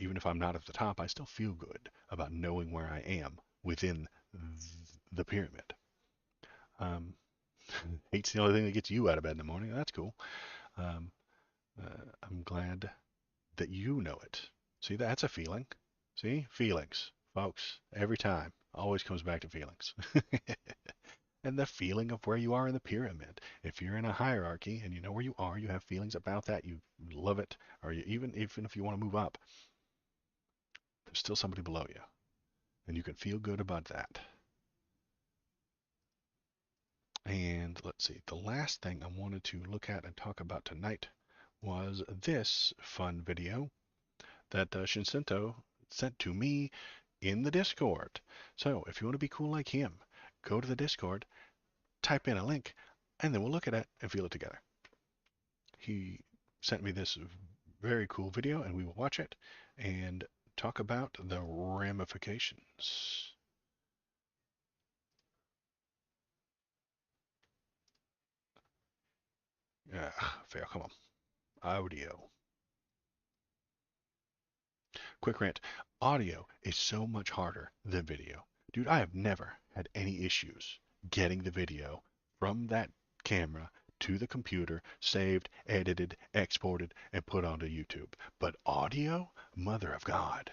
Even if I'm not at the top, I still feel good about knowing where I am within the pyramid. Hate's the only thing that gets you out of bed in the morning. That's cool. I'm glad that you know it. See, that's a feeling. See? Feelings. Folks, every time. Always comes back to feelings. And the feeling of where you are in the pyramid. If you're in a hierarchy and you know where you are, you have feelings about that, you love it, or even if you want to move up, there's still somebody below you. And you can feel good about that. And let's see, the last thing I wanted to look at and talk about tonight was this fun video that Shinsinto sent to me in the Discord. So if you want to be cool like him, go to the Discord, type in a link, and then we'll look at it and feel it together. He sent me this very cool video, and we will watch it and talk about the ramifications. Fair, come on. Audio. Quick rant. Audio is so much harder than video. Dude, I have never had any issues getting the video from that camera to the computer, saved, edited, exported, and put onto YouTube. But audio? Mother of God.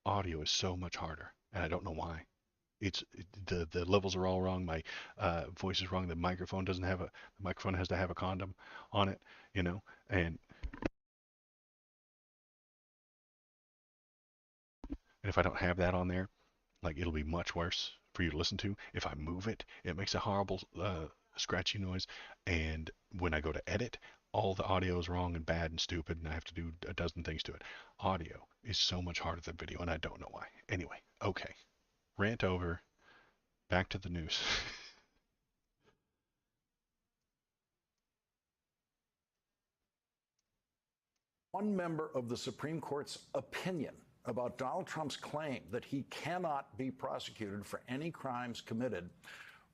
Audio is so much harder, and I don't know why. It's the levels are all wrong. My voice is wrong. The microphone doesn't have the microphone has to have a condom on it, you know, and if I don't have that on there, like it'll be much worse for you to listen to. If I move it, it makes a horrible scratchy noise, and when I go to edit, all the audio is wrong and bad and stupid, and I have to do a dozen things to it. Audio is so much harder than video, and I don't know why. Anyway, okay, rant over. Back to the news. One member of the Supreme Court's opinion about Donald Trump's claim that he cannot be prosecuted for any crimes committed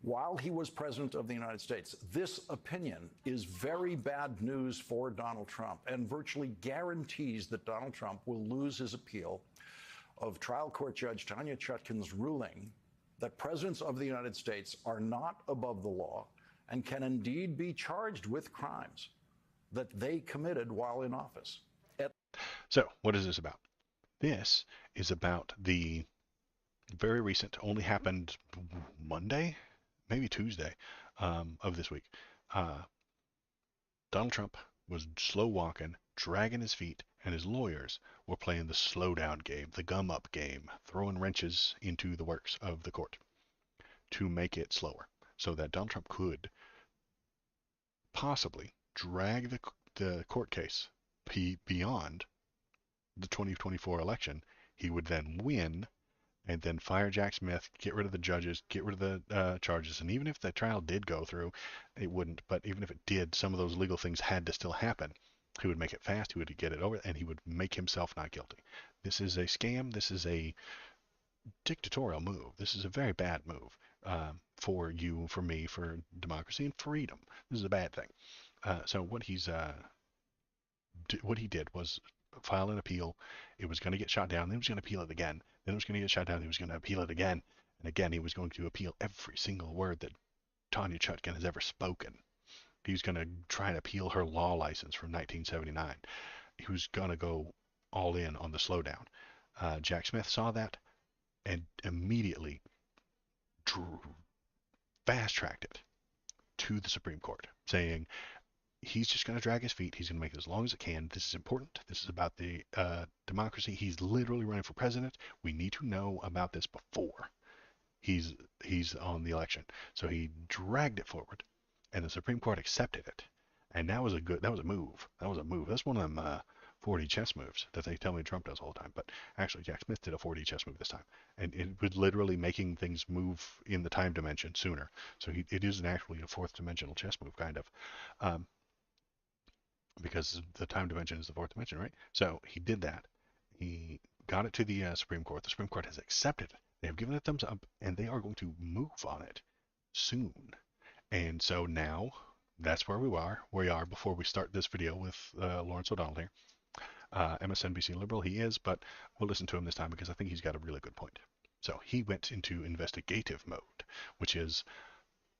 while he was president of the United States. This opinion is very bad news for Donald Trump and virtually guarantees that Donald Trump will lose his appeal of trial court judge Tanya Chutkan's ruling that presidents of the United States are not above the law and can indeed be charged with crimes that they committed while in office. So, what is this about? This is about the very recent, only happened Monday, maybe Tuesday of this week. Donald Trump was slow walking, dragging his feet, and his lawyers were playing the slow down game, the gum up game, throwing wrenches into the works of the court to make it slower so that Donald Trump could possibly drag the court case beyond the 2024 election. He would then win and then fire Jack Smith, get rid of the judges, get rid of the charges. And even if the trial did go through, it wouldn't. But even if it did, some of those legal things had to still happen. He would make it fast. He would get it over, and he would make himself not guilty. This is a scam. This is a dictatorial move. This is a very bad move for you, for me, for democracy and freedom. This is a bad thing. So what he did was file an appeal. It was going to get shot down. Then he was going to appeal it again. Then it was going to get shot down. He was going to appeal it again. And again, he was going to appeal every single word that Tanya Chutkan has ever spoken. He was going to try and appeal her law license from 1979. He was going to go all in on the slowdown. Jack Smith saw that and immediately fast-tracked it to the Supreme Court, saying he's just going to drag his feet. He's going to make it as long as it can. This is important. This is about the democracy. He's literally running for president. We need to know about this before he's on the election. So he dragged it forward, and the Supreme Court accepted it. And that was a move. That was a move. That's one of them 4D chess moves that they tell me Trump does all the time. But actually, Jack Smith did a 4D chess move this time, and it was literally making things move in the time dimension sooner. So it isn't actually a fourth dimensional chess move, kind of. Because the time dimension is the fourth dimension, right? So he did that. He got it to the Supreme Court. The Supreme Court has accepted it. They have given it a thumbs up, and they are going to move on it soon. And so now, that's where we are before we start this video with Lawrence O'Donnell here. MSNBC liberal he is, but we'll listen to him this time because I think he's got a really good point. So he went into investigative mode, which is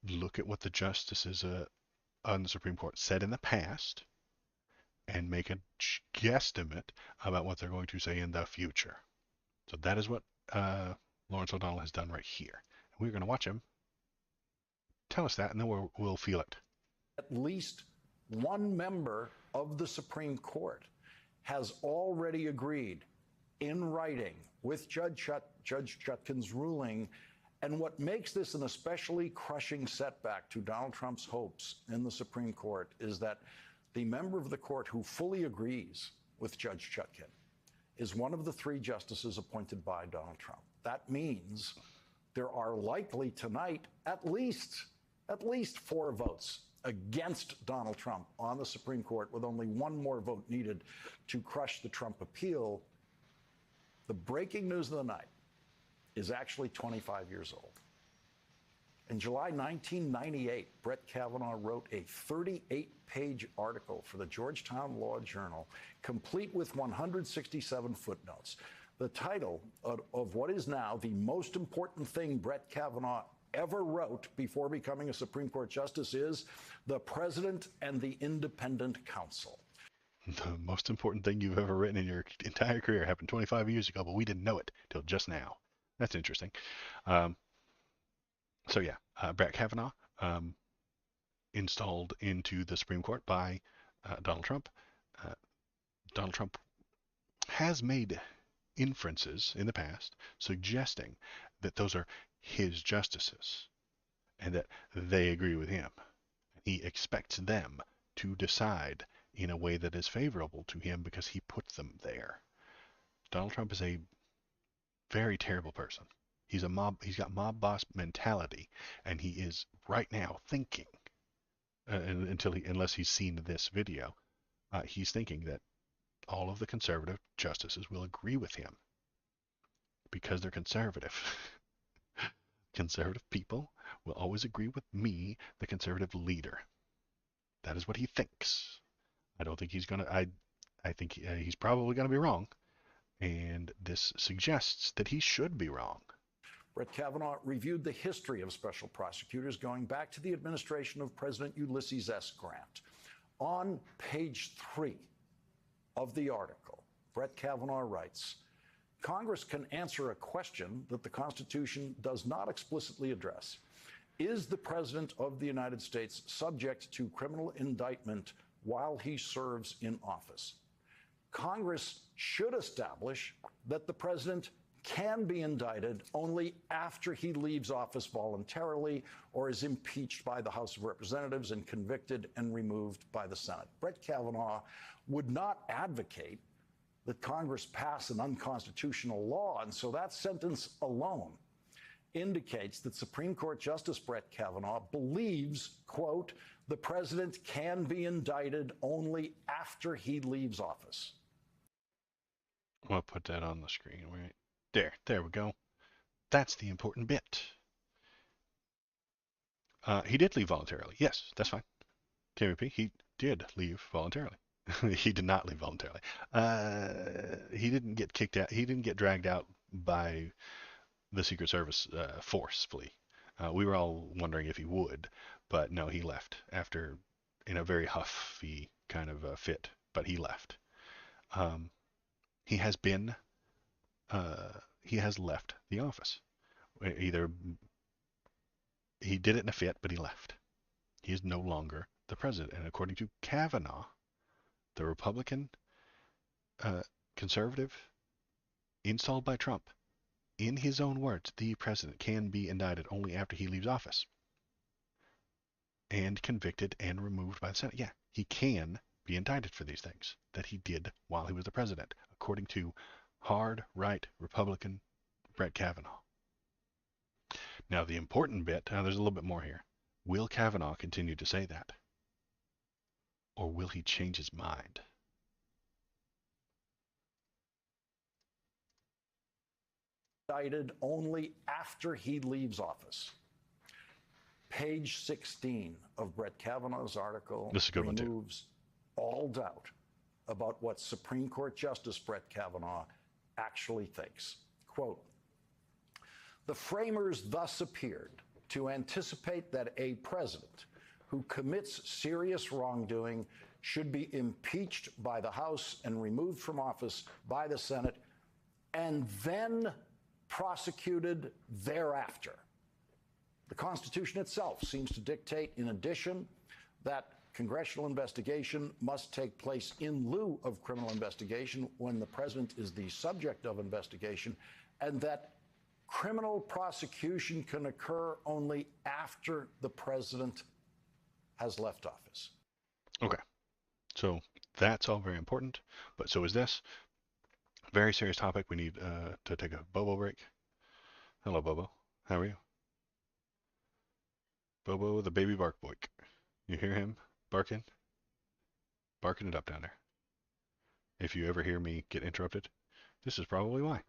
look at what the justices on the Supreme Court said in the past, and make a guesstimate about what they're going to say in the future. So that is what Lawrence O'Donnell has done right here. And we're going to watch him tell us that, and then we'll feel it. At least one member of the Supreme Court has already agreed in writing with Judge Chutkan's ruling. And what makes this an especially crushing setback to Donald Trump's hopes in the Supreme Court is that the member of the court who fully agrees with Judge Chutkan is one of the three justices appointed by Donald Trump. That means there are likely tonight at least 4 votes against Donald Trump on the Supreme Court, with only one more vote needed to crush the Trump appeal. The breaking news of the night is actually 25 years old. In July 1998, Brett Kavanaugh wrote a 38-page article for the Georgetown Law Journal, complete with 167 footnotes. The title of what is now the most important thing Brett Kavanaugh ever wrote before becoming a Supreme Court justice is "The President and the Independent Counsel." The most important thing you've ever written in your entire career happened 25 years ago, but we didn't know it till just now. That's interesting. So yeah, Brett Kavanaugh installed into the Supreme Court by Donald Trump. Donald Trump has made inferences in the past suggesting that those are his justices and that they agree with him. He expects them to decide in a way that is favorable to him because he put them there. Donald Trump is a very terrible person. He's got mob boss mentality, and he is right now thinking, unless he's seen this video, he's thinking that all of the conservative justices will agree with him because they're conservative. Conservative people will always agree with me, the conservative leader. That is what he thinks. I don't think he's gonna. I think he's probably gonna be wrong, and this suggests that he should be wrong. Brett Kavanaugh reviewed the history of special prosecutors going back to the administration of President Ulysses S. Grant. On page 3 of the article, Brett Kavanaugh writes, Congress can answer a question that the Constitution does not explicitly address. Is the President of the United States subject to criminal indictment while he serves in office? Congress should establish that the President can be indicted only after he leaves office voluntarily or is impeached by the House of Representatives and convicted and removed by the Senate. Brett Kavanaugh would not advocate that Congress pass an unconstitutional law, and so that sentence alone indicates that Supreme Court Justice Brett Kavanaugh believes, quote, the president can be indicted only after he leaves office. I'll put that on the screen. Right there we go. That's the important bit. He did leave voluntarily. Yes, that's fine. KVP, he did leave voluntarily. He did not leave voluntarily. He didn't get kicked out. He didn't get dragged out by the Secret Service forcefully. We were all wondering if he would, but no, he left after in a very huffy kind of fit, but he left. he has been, he has left the office. Either he did it in a fit, but he left. He is no longer the president. And according to Kavanaugh, the Republican conservative installed by Trump, in his own words, the president can be indicted only after he leaves office and convicted and removed by the Senate. Yeah, he can be indicted for these things that he did while he was the president, according to hard right Republican Brett Kavanaugh. Now, the important bit, there's a little bit more here. Will Kavanaugh continue to say that? Or will he change his mind? Indicted only after he leaves office. Page 16 of Brett Kavanaugh's article removes all doubt about what Supreme Court Justice Brett Kavanaugh actually thinks. Quote, the framers thus appeared to anticipate that a president who commits serious wrongdoing should be impeached by the House and removed from office by the Senate, and then prosecuted thereafter. The Constitution itself seems to dictate, in addition, that congressional investigation must take place in lieu of criminal investigation when the president is the subject of investigation, and that criminal prosecution can occur only after the president has left office. Okay, so that's all very important, but so is this. Very serious topic. We need to take a Bobo break. Hello, Bobo. How are you? Bobo, the baby bark boy. You hear him barking? Barking it up down there. If you ever hear me get interrupted, this is probably why.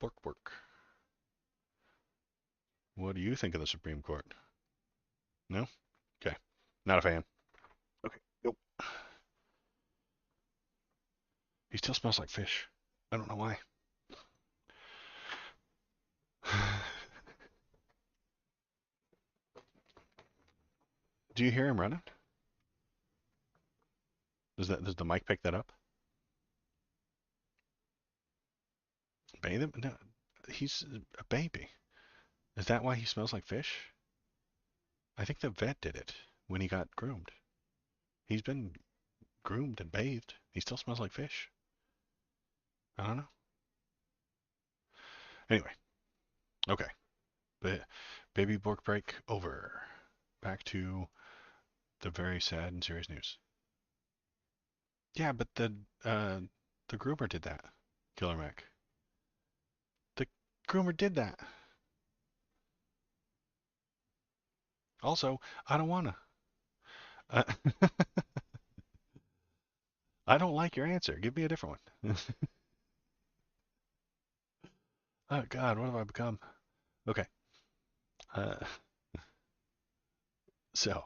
Bork, bork. What do you think of the Supreme Court? No? Okay. Not a fan. Okay. Nope. He still smells like fish. I don't know why. Do you hear him running? Does the mic pick that up? Bathe him? No, he's a baby. Is that why he smells like fish? I think the vet did it when he got groomed. He's been groomed and bathed. He still smells like fish. I don't know. Anyway. Okay. Baby bork break over. Back to the very sad and serious news. Yeah, but the groomer did that. Killer Mac. The groomer did that. Also, I don't wanna. I don't like your answer. Give me a different one. Oh God, what have I become? Okay. So,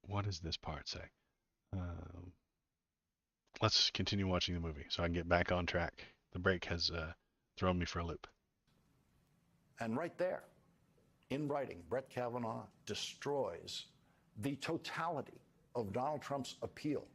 what does this part say? Let's continue watching the movie so I can get back on track. The break has thrown me for a loop. And right there, in writing, Brett Kavanaugh destroys the totality of Donald Trump's appeal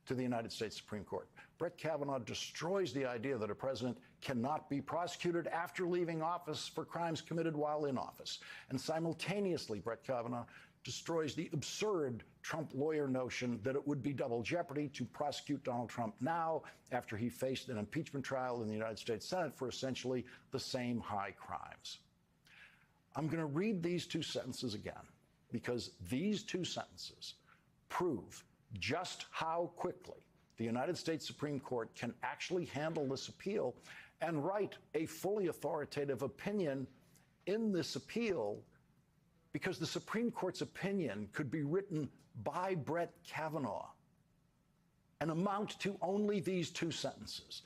to the United States Supreme Court. Brett Kavanaugh destroys the idea that a president cannot be prosecuted after leaving office for crimes committed while in office. And simultaneously, Brett Kavanaugh destroys the absurd Trump lawyer notion that it would be double jeopardy to prosecute Donald Trump now after he faced an impeachment trial in the United States Senate for essentially the same high crimes. I'm going to read these two sentences again because these two sentences prove just how quickly the United States Supreme Court can actually handle this appeal and write a fully authoritative opinion in this appeal, because the Supreme Court's opinion could be written by Brett Kavanaugh and amount to only these two sentences.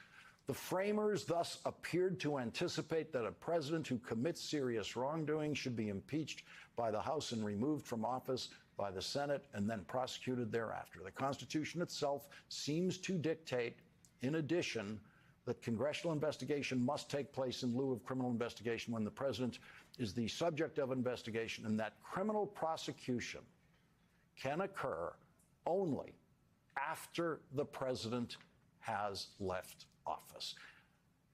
The framers thus appeared to anticipate that a president who commits serious wrongdoing should be impeached by the House and removed from office by the Senate and then prosecuted thereafter. The Constitution itself seems to dictate, in addition, that congressional investigation must take place in lieu of criminal investigation when the president is the subject of investigation, and that criminal prosecution can occur only after the president has left office.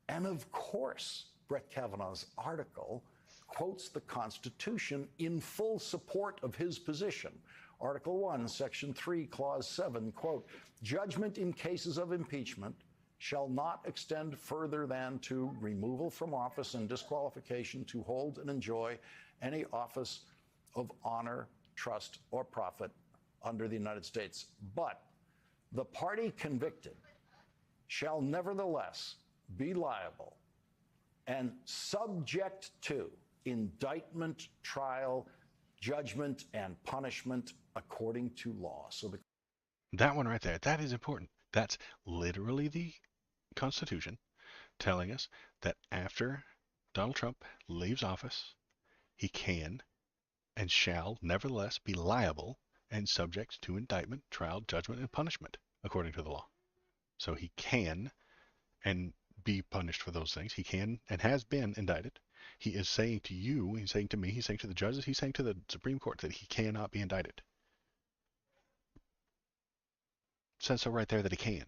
And of course, Brett Kavanaugh's article quotes the Constitution in full support of his position. Article 1, Section 3, Clause 7, quote, judgment in cases of impeachment shall not extend further than to removal from office and disqualification to hold and enjoy any office of honor, trust, or profit under the United States. But the party convicted shall nevertheless be liable and subject to indictment, trial, judgment, and punishment according to law. So that one right there, that is important. That's literally the Constitution telling us that after Donald Trump leaves office, he can and shall nevertheless be liable and subject to indictment, trial, judgment, and punishment according to the law. So he can and be punished for those things. He can and has been indicted. He is saying to you, he's saying to me, he's saying to the judges, he's saying to the Supreme Court that he cannot be indicted. It says so right there that he can.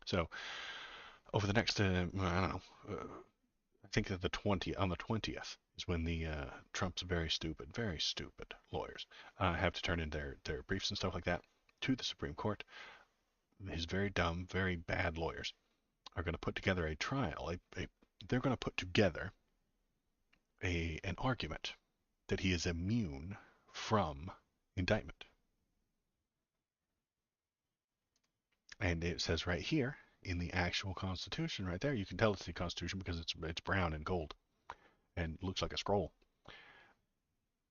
So over the next, I don't know, I think that on the 20th is when the Trump's very stupid lawyers have to turn in their briefs and stuff like that to the Supreme Court. His very dumb, very bad lawyers are going to put together a trial. They're going to put together an argument that he is immune from indictment. And it says right here in the actual Constitution, right there, you can tell it's the Constitution because it's brown and gold and looks like a scroll,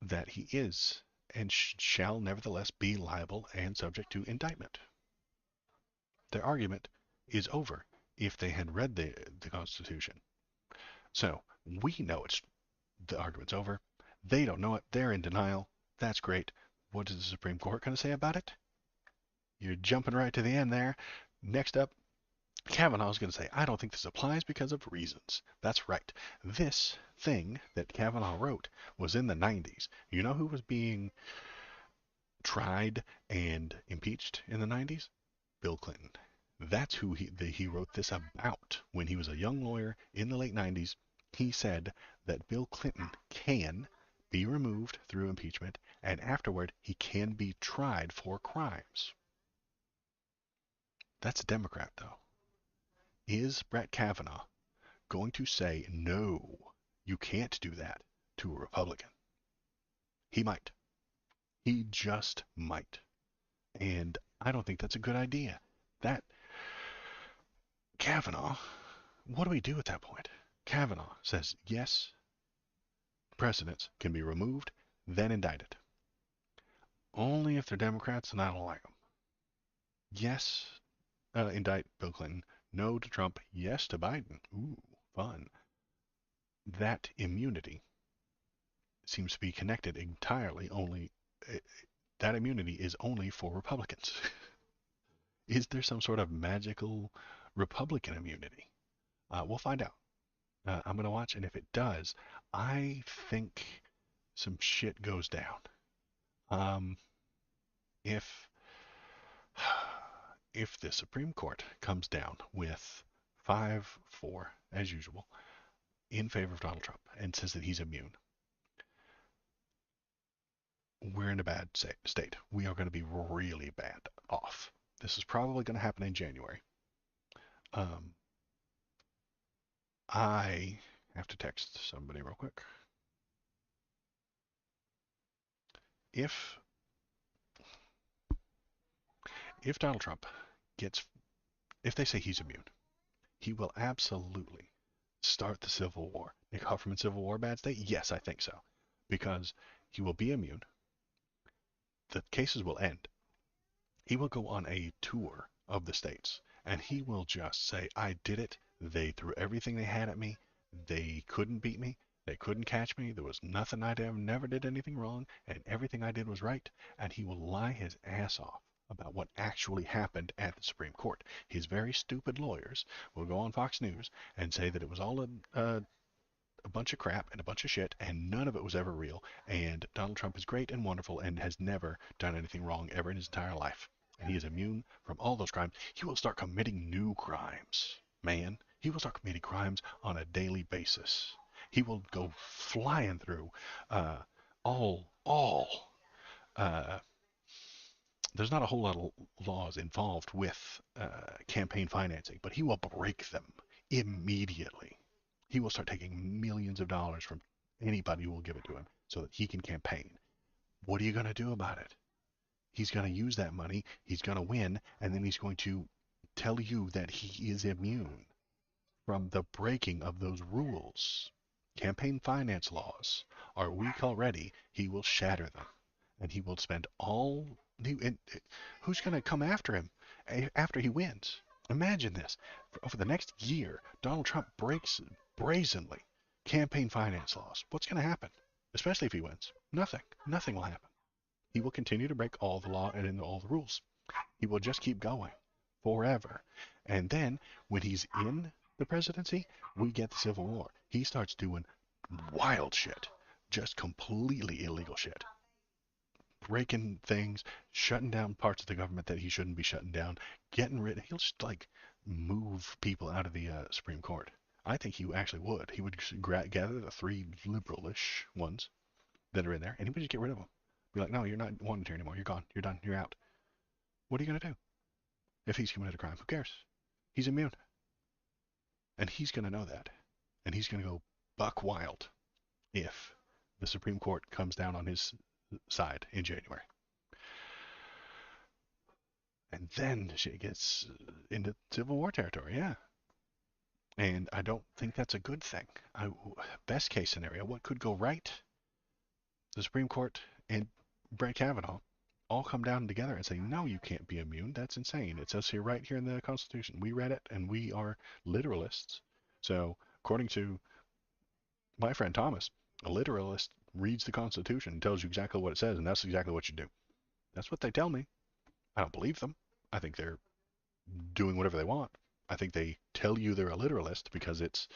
that he is and shall nevertheless be liable and subject to indictment. Their argument is over if they had read the Constitution. So we know the argument's over. They don't know it. They're in denial. That's great. What is the Supreme Court going to say about it? You're jumping right to the end there. Next up, Kavanaugh's going to say, I don't think this applies because of reasons. That's right. This thing that Kavanaugh wrote was in the 90s. You know who was being tried and impeached in the 90s? Bill Clinton. That's who he wrote this about. When he was a young lawyer in the late 90s, he said that Bill Clinton can be removed through impeachment, and afterward he can be tried for crimes. That's a Democrat, though. Is Brett Kavanaugh going to say, no, you can't do that to a Republican? He might. He just might. And I don't think that's a good idea. That Kavanaugh, what do we do at that point? Kavanaugh says, yes, presidents can be removed, then indicted. Only if they're Democrats and I don't like them. Yes, indict Bill Clinton. No to Trump. Yes to Biden. Ooh, fun. That immunity seems to be connected entirely that immunity is only for Republicans. Is there some sort of magical Republican immunity? We'll find out. I'm going to watch, and if it does, I think some shit goes down. If the Supreme Court comes down with 5-4, as usual, in favor of Donald Trump and says that he's immune, we're in a bad state. We are going to be really bad off. This is probably going to happen in January. I have to text somebody real quick. If Donald Trump if they say he's immune, he will absolutely start the Civil War. Nick Huffman Civil War bad state? Yes, I think so. Because he will be immune. The cases will end. He will go on a tour of the states, and he will just say, I did it. They threw everything they had at me. They couldn't beat me. They couldn't catch me. There was nothing I did. Never did anything wrong, and everything I did was right. And he will lie his ass off about what actually happened at the Supreme Court. His very stupid lawyers will go on Fox News and say that it was all a bunch of crap and a bunch of shit, and none of it was ever real, and Donald Trump is great and wonderful and has never done anything wrong ever in his entire life. and he is immune from all those crimes, he will start committing new crimes. Man, he will start committing crimes on a daily basis. He will go flying through all there's not a whole lot of laws involved with campaign financing, but he will break them immediately. He will start taking millions of dollars from anybody who will give it to him so that he can campaign. What are you going to do about it? He's going to use that money, he's going to win, and then he's going to tell you that he is immune from the breaking of those rules. Campaign finance laws are weak already. He will shatter them, and he will spend all. Who's going to come after him after he wins? Imagine this. Over the next year, Donald Trump breaks brazenly campaign finance laws. What's going to happen? Especially if he wins. Nothing. Nothing will happen. He will continue to break all the law and all the rules. He will just keep going forever. And then, when he's in the presidency, we get the Civil War. He starts doing wild shit. Just completely illegal shit. Breaking things, shutting down parts of the government that he shouldn't be shutting down, getting rid. He'll just like move people out of the Supreme Court. I think he actually would. He would gather the 3 liberalish ones that are in there, and he would just get rid of them. Be like, no, you're not wanted here anymore. You're gone. You're done. You're out. What are you going to do if he's committed a crime? Who cares? He's immune. And he's going to know that. And he's going to go buck wild if the Supreme Court comes down on his side in January. And then she gets into Civil War territory, yeah. And I don't think that's a good thing. Best case scenario, what could go right? The Supreme Court and Brett Kavanaugh all come down together and say, no, you can't be immune. That's insane. It says here right here in the Constitution. We read it, and we are literalists. So, according to my friend Thomas, a literalist reads the Constitution and tells you exactly what it says, and that's exactly what you do. That's what they tell me. I don't believe them. I think they're doing whatever they want. I think they tell you they're a literalist because it's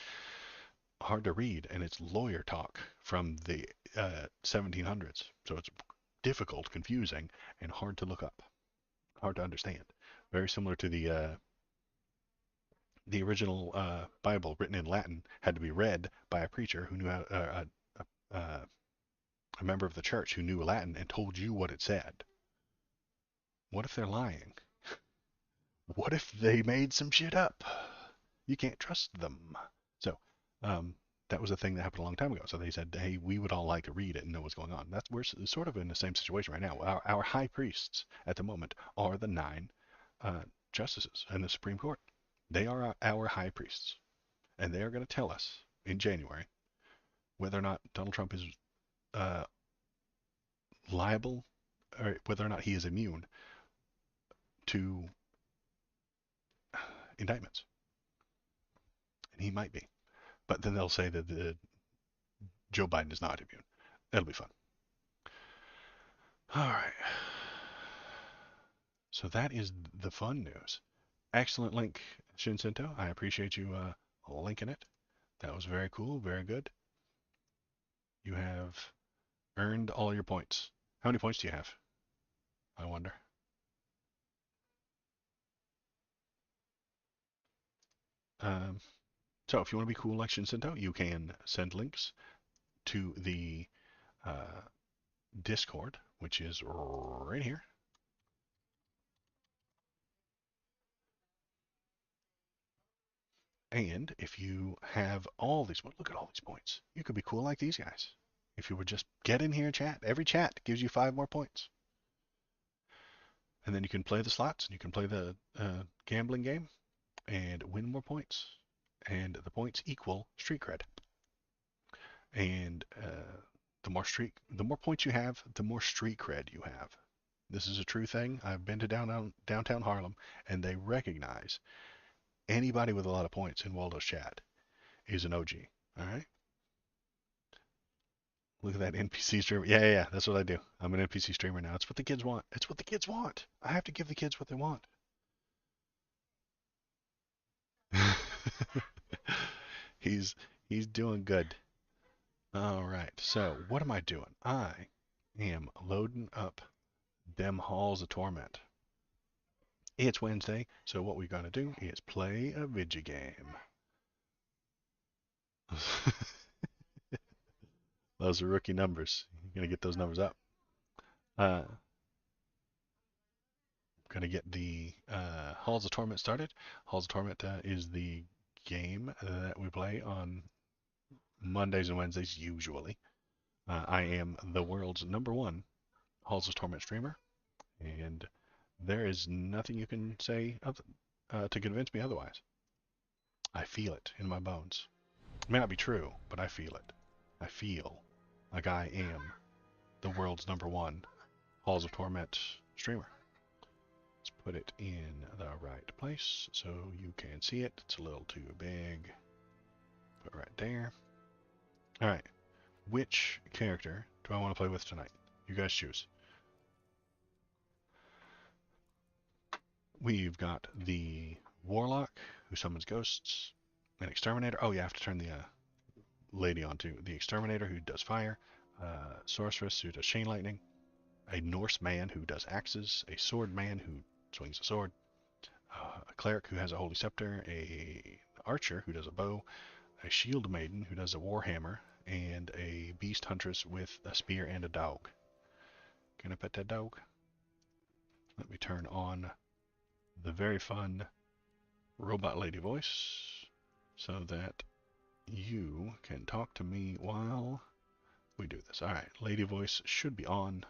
hard to read, and it's lawyer talk from the 1700s. So it's difficult, confusing, and hard to look up, hard to understand. Very similar to the original Bible written in Latin had to be read by a preacher who knew how, a member of the church who knew Latin and told you what it said. What if they're lying? What if they made some shit up? You can't trust them. So, that was a thing that happened a long time ago. So they said, hey, we would all like to read it and know what's going on. We're sort of in the same situation right now. Our high priests at the moment are the 9 justices in the Supreme Court. They are our high priests. And they are going to tell us in January whether or not Donald Trump is liable, or whether or not he is immune to indictments. And he might be. But then they'll say that Joe Biden is not immune. That'll be fun. All right. So that is the fun news. Excellent link, Shinsinto. I appreciate you linking it. That was very cool, very good. You have earned all your points. How many points do you have? I wonder. So if you want to be cool like Shinsinto, you can send links to the Discord, which is right here. And if you have all these, look at all these points. You could be cool like these guys. If you would just get in here and chat. Every chat gives you 5 more points. And then you can play the slots, and you can play the gambling game, and win more points. And the points equal street cred. And the more points you have, the more street cred you have. This is a true thing. I've been to downtown Harlem, and they recognize anybody with a lot of points in Waldo's chat is an OG. All right. Look at that NPC streamer. Yeah. That's what I do. I'm an NPC streamer now. It's what the kids want. It's what the kids want. I have to give the kids what they want. He's doing good. All right. So what am I doing? I am loading up them halls of torment. It's Wednesday, so what we're going to do is play a video game. Those are rookie numbers. You're going to get those numbers up. Going to get the Halls of Torment started. Halls of Torment is the game that we play on Mondays and Wednesdays, usually. I am the world's #1 Halls of Torment streamer, and there is nothing you can say to convince me otherwise. I feel it in my bones. It may not be true, but I feel it. I feel like I am the world's #1 Halls of Torment streamer. Let's put it in the right place so you can see it. It's a little too big. Put it right there. Alright. Which character do I want to play with tonight? You guys choose. We've got the Warlock, who summons ghosts. An Exterminator. Oh, yeah, I have to turn the lady on too. The Exterminator, who does fire. Sorceress, who does chain lightning. A Norse man, who does axes. A sword man, who swings a sword. A cleric, who has a holy scepter. A archer, who does a bow. A shield maiden, who does a warhammer. And a beast huntress with a spear and a dog. Can I pet that dog? Let me turn on the very fun robot lady voice so that you can talk to me while we do this. Alright, lady voice should be on.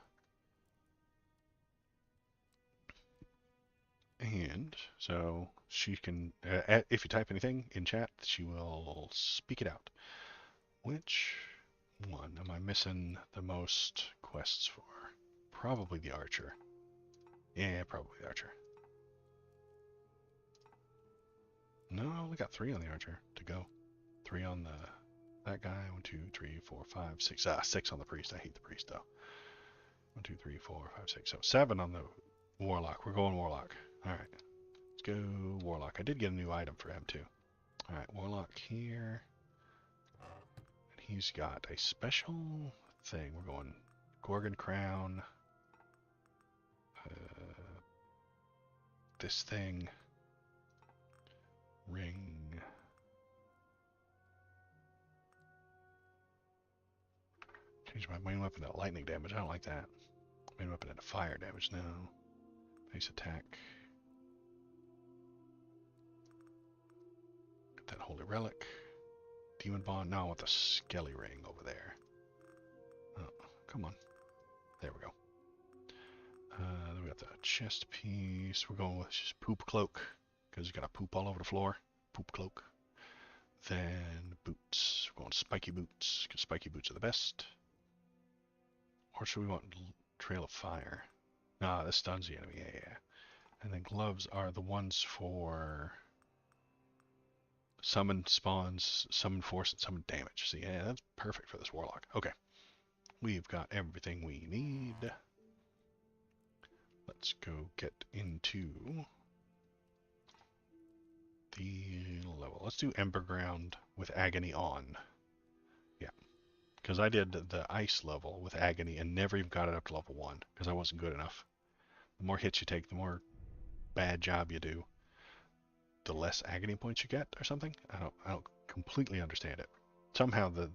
And so she can, if you type anything in chat, she will speak it out. Which one am I missing the most quests for? Probably the archer. Yeah, probably the archer. No, I only got 3 on the archer to go. 3 on that guy. 1, 2, 3, 4, 5, 6. 6 on the priest. I hate the priest though. 1, 2, 3, 4, 5, 6. So 7 on the warlock. We're going warlock. All right, let's go warlock. I did get a new item for him too. All right, warlock here. And he's got a special thing. We're going Gorgon crown. This thing. Ring. Change my main weapon to lightning damage. I don't like that. Main weapon into fire damage. No. Base attack. Get that holy relic. Demon bond. No, I want the skelly ring over there. Oh, come on. There we go. Then we got the chest piece. We're going with just poop cloak because you got a poop all over the floor. Poop cloak. Then boots. We're going spiky boots because spiky boots are the best. Or should we want trail of fire? Ah, this stuns the enemy. Yeah. And then gloves are the ones for summon spawns, summon force, and summon damage. See, yeah, that's perfect for this warlock. Okay. We've got everything we need. Let's go get into the level. Let's do Ember Ground with Agony on. Yeah. Because I did the ice level with Agony and never even got it up to level 1 because I wasn't good enough. The more hits you take, the more bad job you do, the less agony points you get or something. I don't completely understand it. Somehow the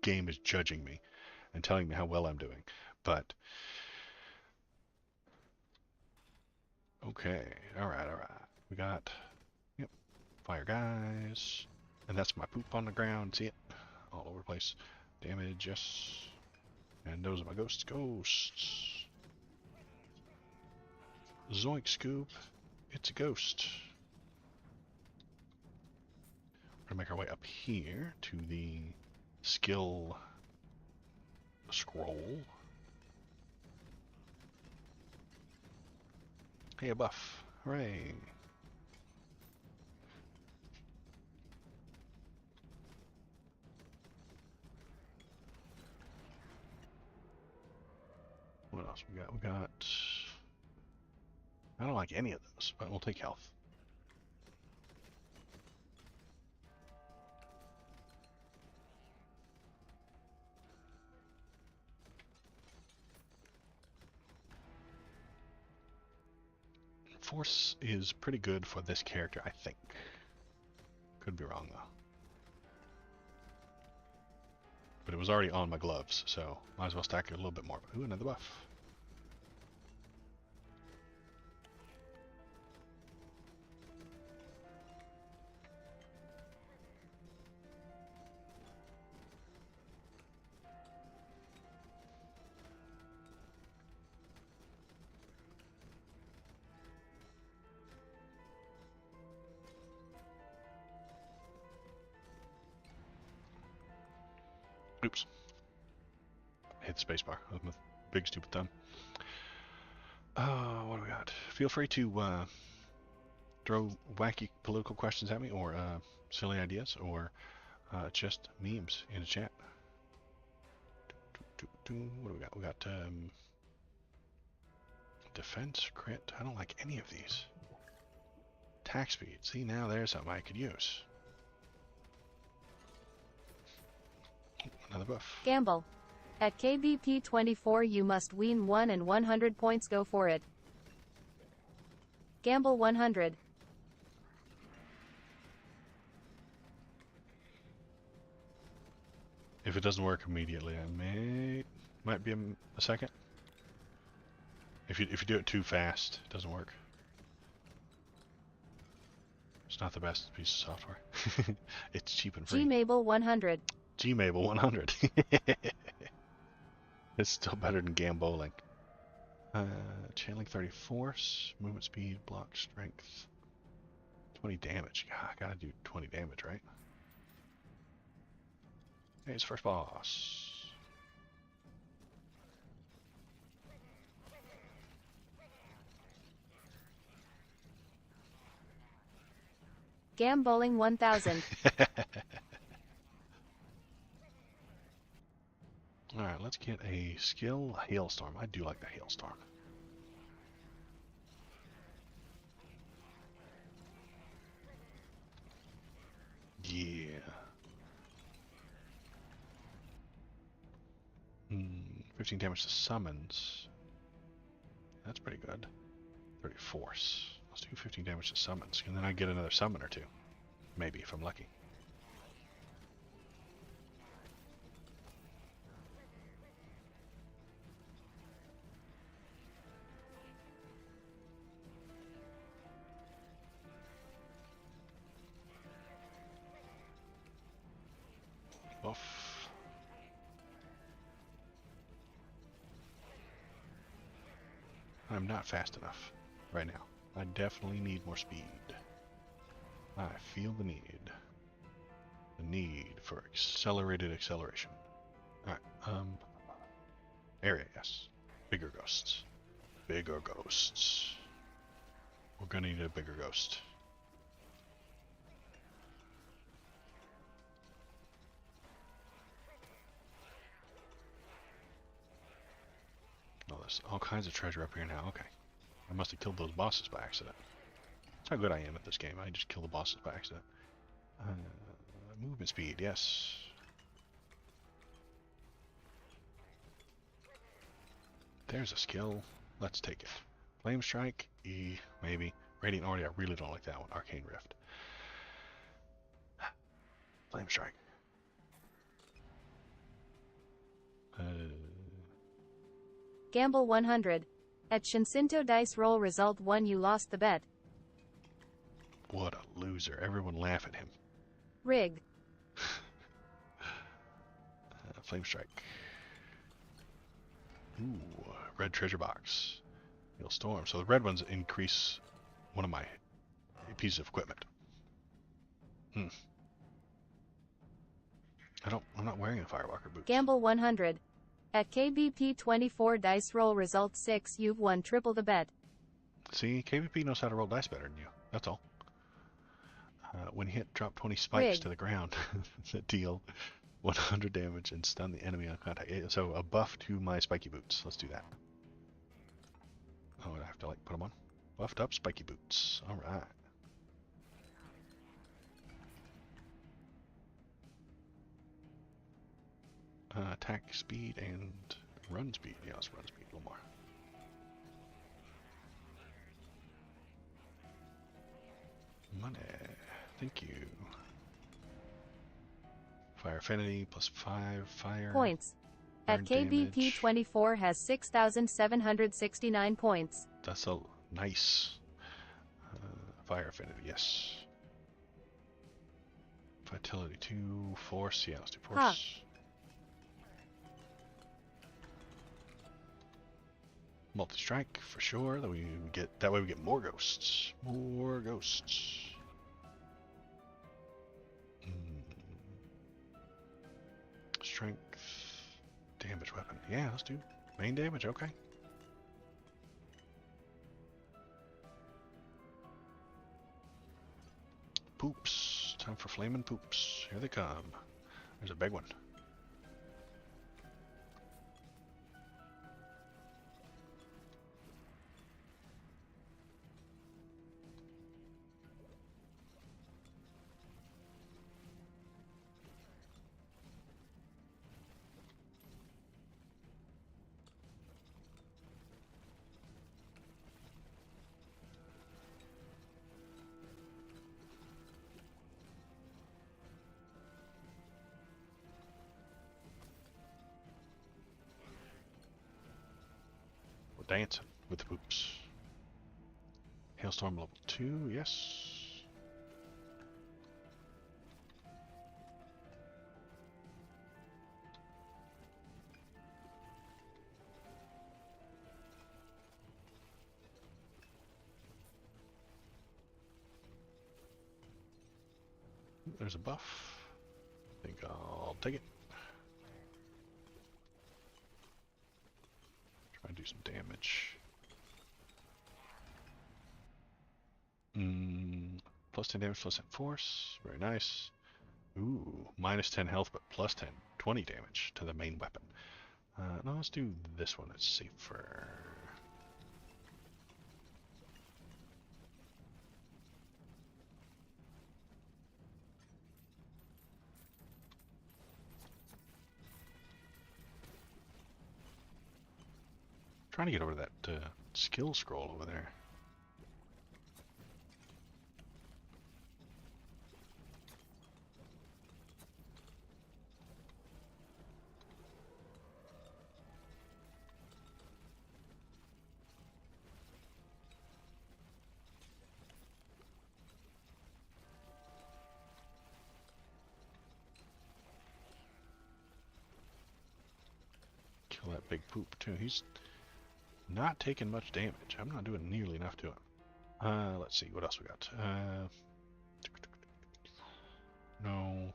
game is judging me and telling me how well I'm doing. But okay, all right. We got fire guys, and that's my poop on the ground. See it all over the place. Damage, yes. And those are my ghosts. Zoink scoop. It's a ghost. We're gonna make our way up here to the skill scroll. Hey, a buff. Hooray. What else we got? We got... I don't like any of those, but we'll take health. Force is pretty good for this character, I think. Could be wrong, though. But it was already on my gloves, so might as well stack it a little bit more. Ooh, another buff. Oops. Hit the spacebar with my big stupid thumb. What do we got? Feel free to throw wacky political questions at me, or silly ideas, or just memes in the chat. What do we got? We got defense, crit. I don't like any of these. Attack speed. See, now there's something I could use. Another buff. Gamble. At KBP 24 you must win 1 and 100 points. Go for it. Gamble 100. If it doesn't work immediately, I might be a second. If you do it too fast, it doesn't work. It's not the best piece of software. It's cheap and free. Gmable 100. Gmable 100. It's still better than Gamboling. Channeling 30 force, movement speed, block strength, 20 damage. God, I gotta do 20 damage, right? Hey, it's first boss. Gambling 1000. Alright, let's get a skill hailstorm. I do like the hailstorm. Yeah. 15 damage to summons. That's pretty good. 30 force. Let's do 15 damage to summons, and then I get another summon or two. Maybe, if I'm lucky. Buff. I'm not fast enough right now. I definitely need more speed. I feel the need. The need for accelerated acceleration. Alright, area, yes. Bigger ghosts. Bigger ghosts. We're gonna need a bigger ghost. Oh, there's all kinds of treasure up here now. Okay. I must have killed those bosses by accident. That's how good I am at this game. I just kill the bosses by accident. Movement speed, yes. There's a skill. Let's take it. Flame Strike, E, maybe. Radiant Order, I really don't like that one. Arcane Rift. Flame Strike. Gamble 100. At Shinsinto dice roll result 1 you lost the bet. What a loser. Everyone laugh at him. Rigged. Flame Strike. Ooh, red treasure box. Heal Storm. So the red ones increase one of my pieces of equipment. I'm not wearing a Firewalker boots. Gamble 100. At KBP 24 dice roll result 6 you've won triple the bet. See, KBP knows how to roll dice better than you. That's all. When hit, drop 20 spikes to the ground that deal 100 damage and stun the enemy on contact. So a buff to my spiky boots. Let's do that. Oh, I have to like put them on. Buffed up spiky boots. All right. Attack speed and run speed. Yeah, let's run speed a little more. money. Thank you. Fire affinity plus 5 fire. Points. At Burn KBP damage. 24 has 6,769 points. That's a nice fire affinity, yes. Vitality 2, force, yeah, let's do force. Huh. Multi-strike for sure. That way we get more ghosts. More ghosts. Strength, damage weapon. Yeah, let's do main damage. Okay. Poops. Time for flaming poops. Here they come. There's a big one. Dancing with the poops. Hailstorm level 2, yes. There's a buff. I think I'll take it. Try and do some damage. Plus 10 damage, plus 10 force. Very nice. Ooh, minus 10 health, but plus 10, 20 damage to the main weapon. No, let's do this one. It's safer. Trying to get over that skill scroll over there. Kill that big poop too. He's not taking much damage. I'm not doing nearly enough to him. Let's see, what else we got? No.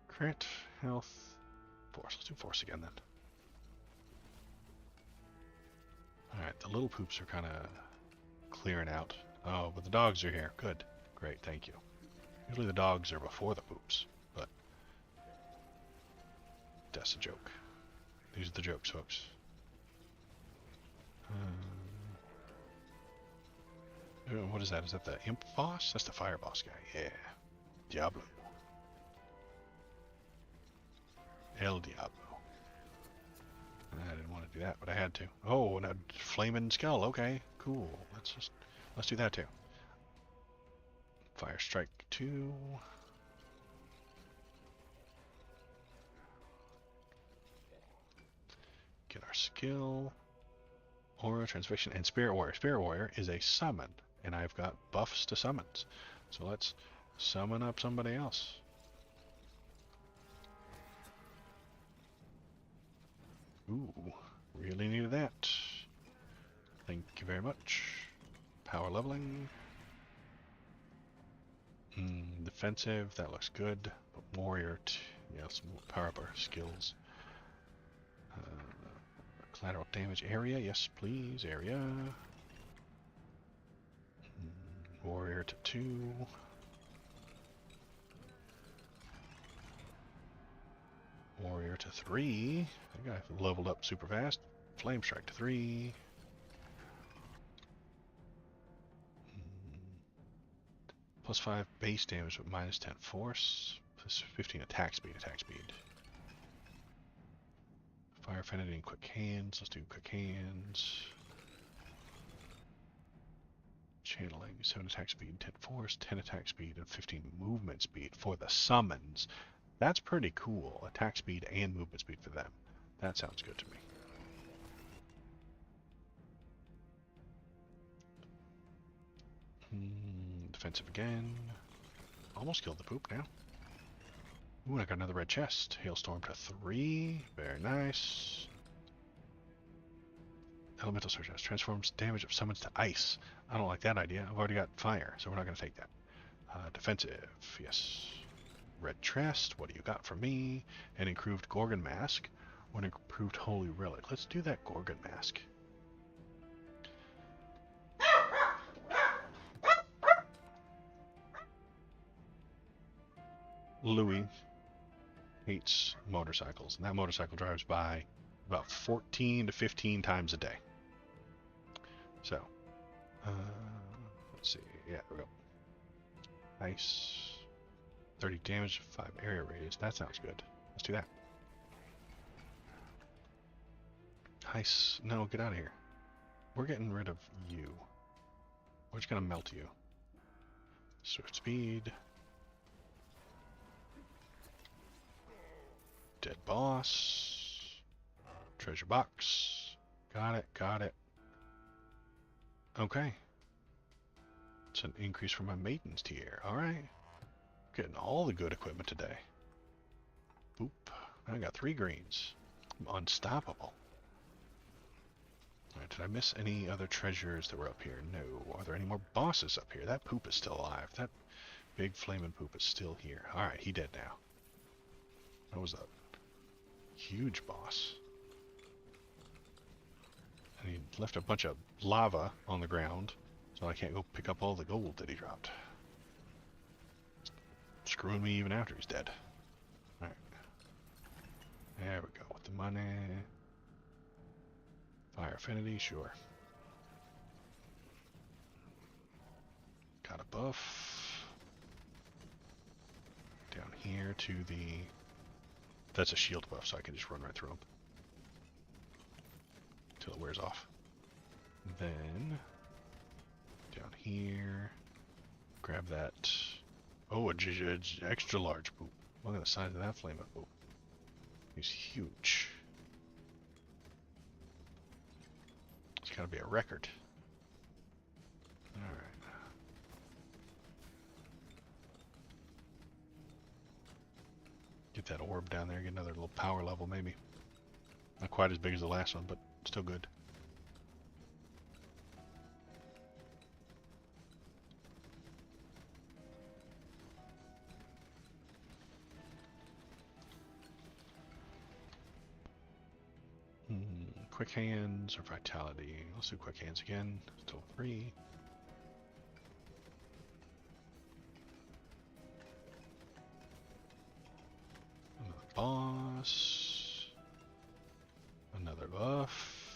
Crit, health, force. Let's do force again then. Alright, the little poops are kind of clearing out. Oh, but the dogs are here. Good. Great, thank you. Usually the dogs are before the poops, but that's a joke. These are the jokes, folks. What is that? Is that the imp boss? That's the fire boss guy. Yeah. Diablo. El Diablo. I didn't want to do that, but I had to. Oh, and a flaming skull. Okay, cool. Let's do that too. Fire strike 2. Get our skill. Aura, Transfixion, and Spirit Warrior. Spirit Warrior is a summon, and I've got buffs to summons. So let's summon up somebody else. Ooh, really needed that. Thank you very much. Power leveling. Defensive, that looks good. But warrior, yeah, let's power up our skills. Collateral damage area, yes please, area. Warrior to 2. Warrior to 3. That guy leveled up super fast. Flame strike to 3. Plus 5 base damage with minus 10 force. Plus 15 attack speed, Fire affinity and quick hands. Let's do quick hands. Channeling, 7 attack speed, 10 force, 10 attack speed, and 15 movement speed for the summons. That's pretty cool. Attack speed and movement speed for them. That sounds good to me. Defensive again. Almost killed the poop now. Ooh, I got another red chest. Hailstorm to 3. Very nice. Elemental Surge transforms damage of summons to ice. I don't like that idea. I've already got fire, so we're not going to take that. Defensive, yes. Red chest, what do you got for me? An improved Gorgon mask or an improved Holy Relic. Let's do that Gorgon mask. Louis hates motorcycles, and that motorcycle drives by about 14 to 15 times a day. So, let's see. Yeah, there we go. Nice. 30 damage, 5 area radius. That sounds good. Let's do that. Nice. No, get out of here. We're getting rid of you. We're just going to melt you. Swift speed. Dead boss. Treasure box. Got it, got it. Okay. It's an increase from my Maiden's tier. Alright. Getting all the good equipment today. Boop. I got 3 greens. I'm unstoppable. Alright, did I miss any other treasures that were up here? No. Are there any more bosses up here? That poop is still alive. That big flaming poop is still here. Alright, he dead now. That was a huge boss. And he left a bunch of lava on the ground, so I can't go pick up all the gold that he dropped. Screwing me even after he's dead. Alright. There we go with the money. Fire affinity, sure. Got a buff. Down here to the... That's a shield buff, so I can just run right through him. Until it wears off. Then... Down here... Grab that... Oh, a extra large poop. Look at the size of that flame of poop. He's huge. It's gotta be a record. Alright. Get that orb down there, get another little power level maybe. Not quite as big as the last one, but still good. Quick hands or vitality. Let's do quick hands again. Still 3. Another boss. Another buff.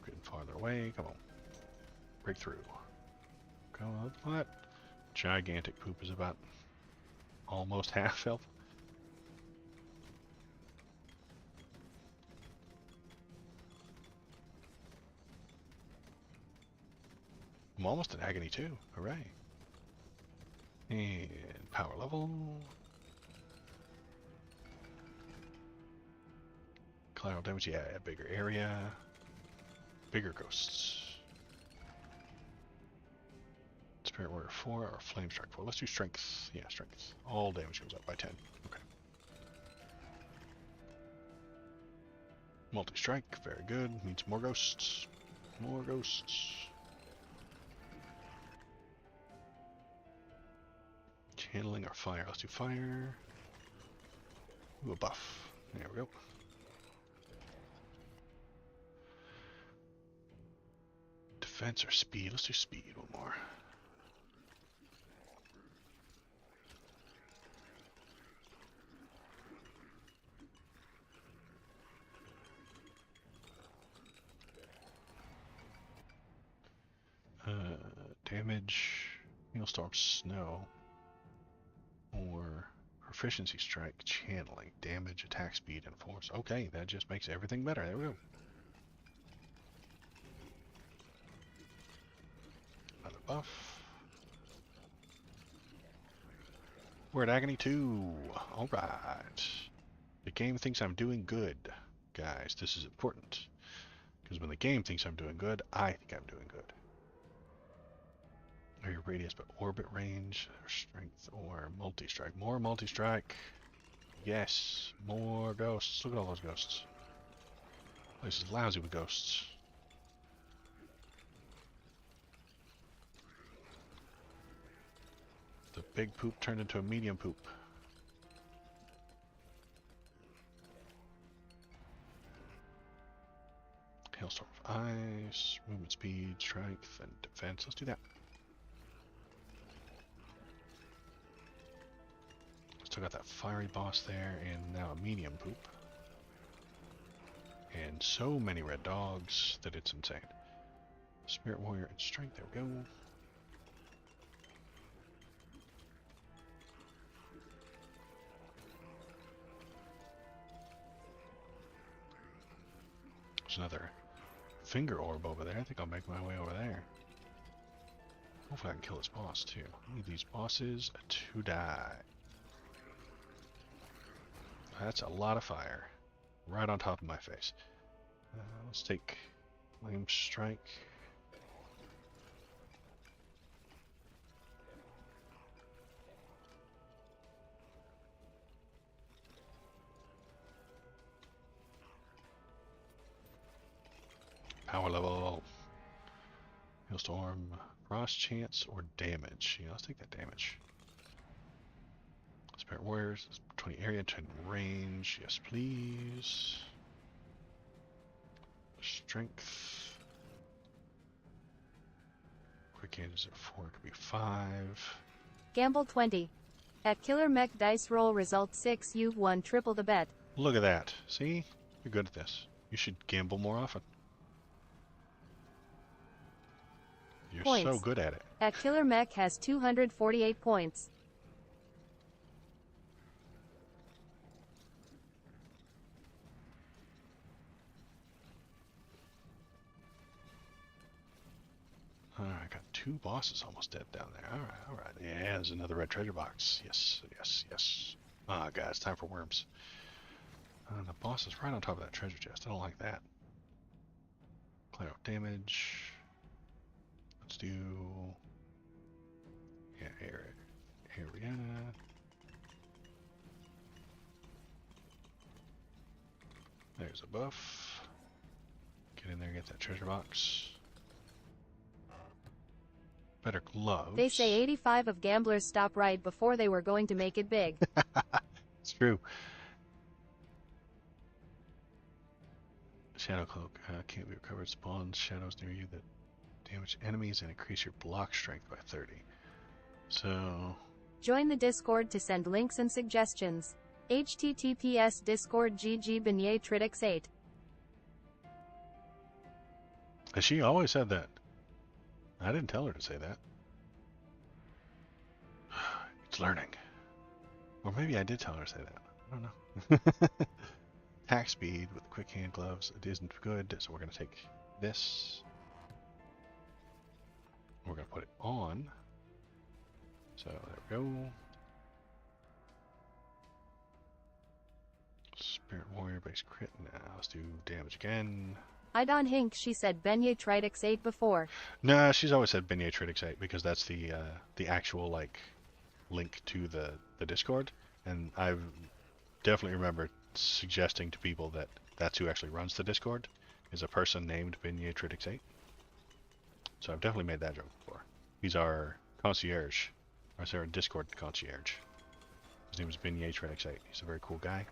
Getting farther away. Come on. Break through. Come on. What? Gigantic poop is about almost half health. I'm almost at agony too. Hooray. And power level. Collateral damage, yeah, bigger area. Bigger ghosts. Spirit Warrior 4 or Flame Strike 4. Let's do Strength. Yeah, Strength. All damage goes up by 10. Okay. Multi-Strike, very good. Needs more ghosts. More ghosts. Channeling or fire. Let's do fire. Ooh, a buff. There we go. Defense or speed? Let's do speed. One more. damage, hailstorm, snow, or proficiency strike, channeling, damage, attack speed, and force. Okay, that just makes everything better. There we go. Another buff. We're at Agony 2. Alright. The game thinks I'm doing good. Guys, this is important. Because when the game thinks I'm doing good, I think I'm doing good. Area radius, but orbit range, or strength, or multi-strike. More multi-strike. Yes. More ghosts. Look at all those ghosts. This is lousy with ghosts. The big poop turned into a medium poop. Hailstorm of ice, movement speed, strength, and defense. Let's do that. Still got that fiery boss there, and now a medium poop. And so many red dogs that it's insane. Spirit warrior and strength, there we go. There's another finger orb over there. I think I'll make my way over there. Hopefully I can kill this boss too. I need these bosses to die. That's a lot of fire. Right on top of my face. Let's take Flame Strike. Power level. Hailstorm. Frost chance or damage. Yeah, let's take that damage. Spirit warriors. 20 area, 10 range. Yes, please. Strength. Quick hand is at 4. It could be 5. Gamble 20. At Killer Mech dice roll result 6, you've won triple the bet. Look at that. See? You're good at this. You should gamble more often. You're Points. so good at it. At Killer Mech has 248 points. Alright, got 2 bosses almost dead down there. Alright. Yeah, there's another red treasure box. Yes. Ah, guys, time for worms. The boss is right on top of that treasure chest. I don't like that. Clear out damage. Let's do... yeah, area. There's a buff. Get in there, get that treasure box. Better gloves. They say 85 of gamblers stop right before they were going to make it big. It's true. Shadow cloak can't be recovered. Spawns shadows near you that damage enemies and increase your block strength by 30. So Join the Discord to send links and suggestions. https discord gg benyatrix 8. she always said that. I didn't tell her to say that. It's learning. Or maybe I did tell her to say that. I don't know. Attack speed with quick hand gloves. It isn't good, so we're going to take this. We're going to put it on. So there we go. Spirit warrior base crit. Now let's do damage again. I don't think she said benyatrix 8 before. No, she's always said benyatrix 8 because that's the actual like link to the Discord, and I definitely remember suggesting to people that that's who actually runs the Discord, is a person named benyatrix 8. So I've definitely made that joke before. He's our concierge, or our Discord concierge. His name is benyatrix 8. He's a very cool guy.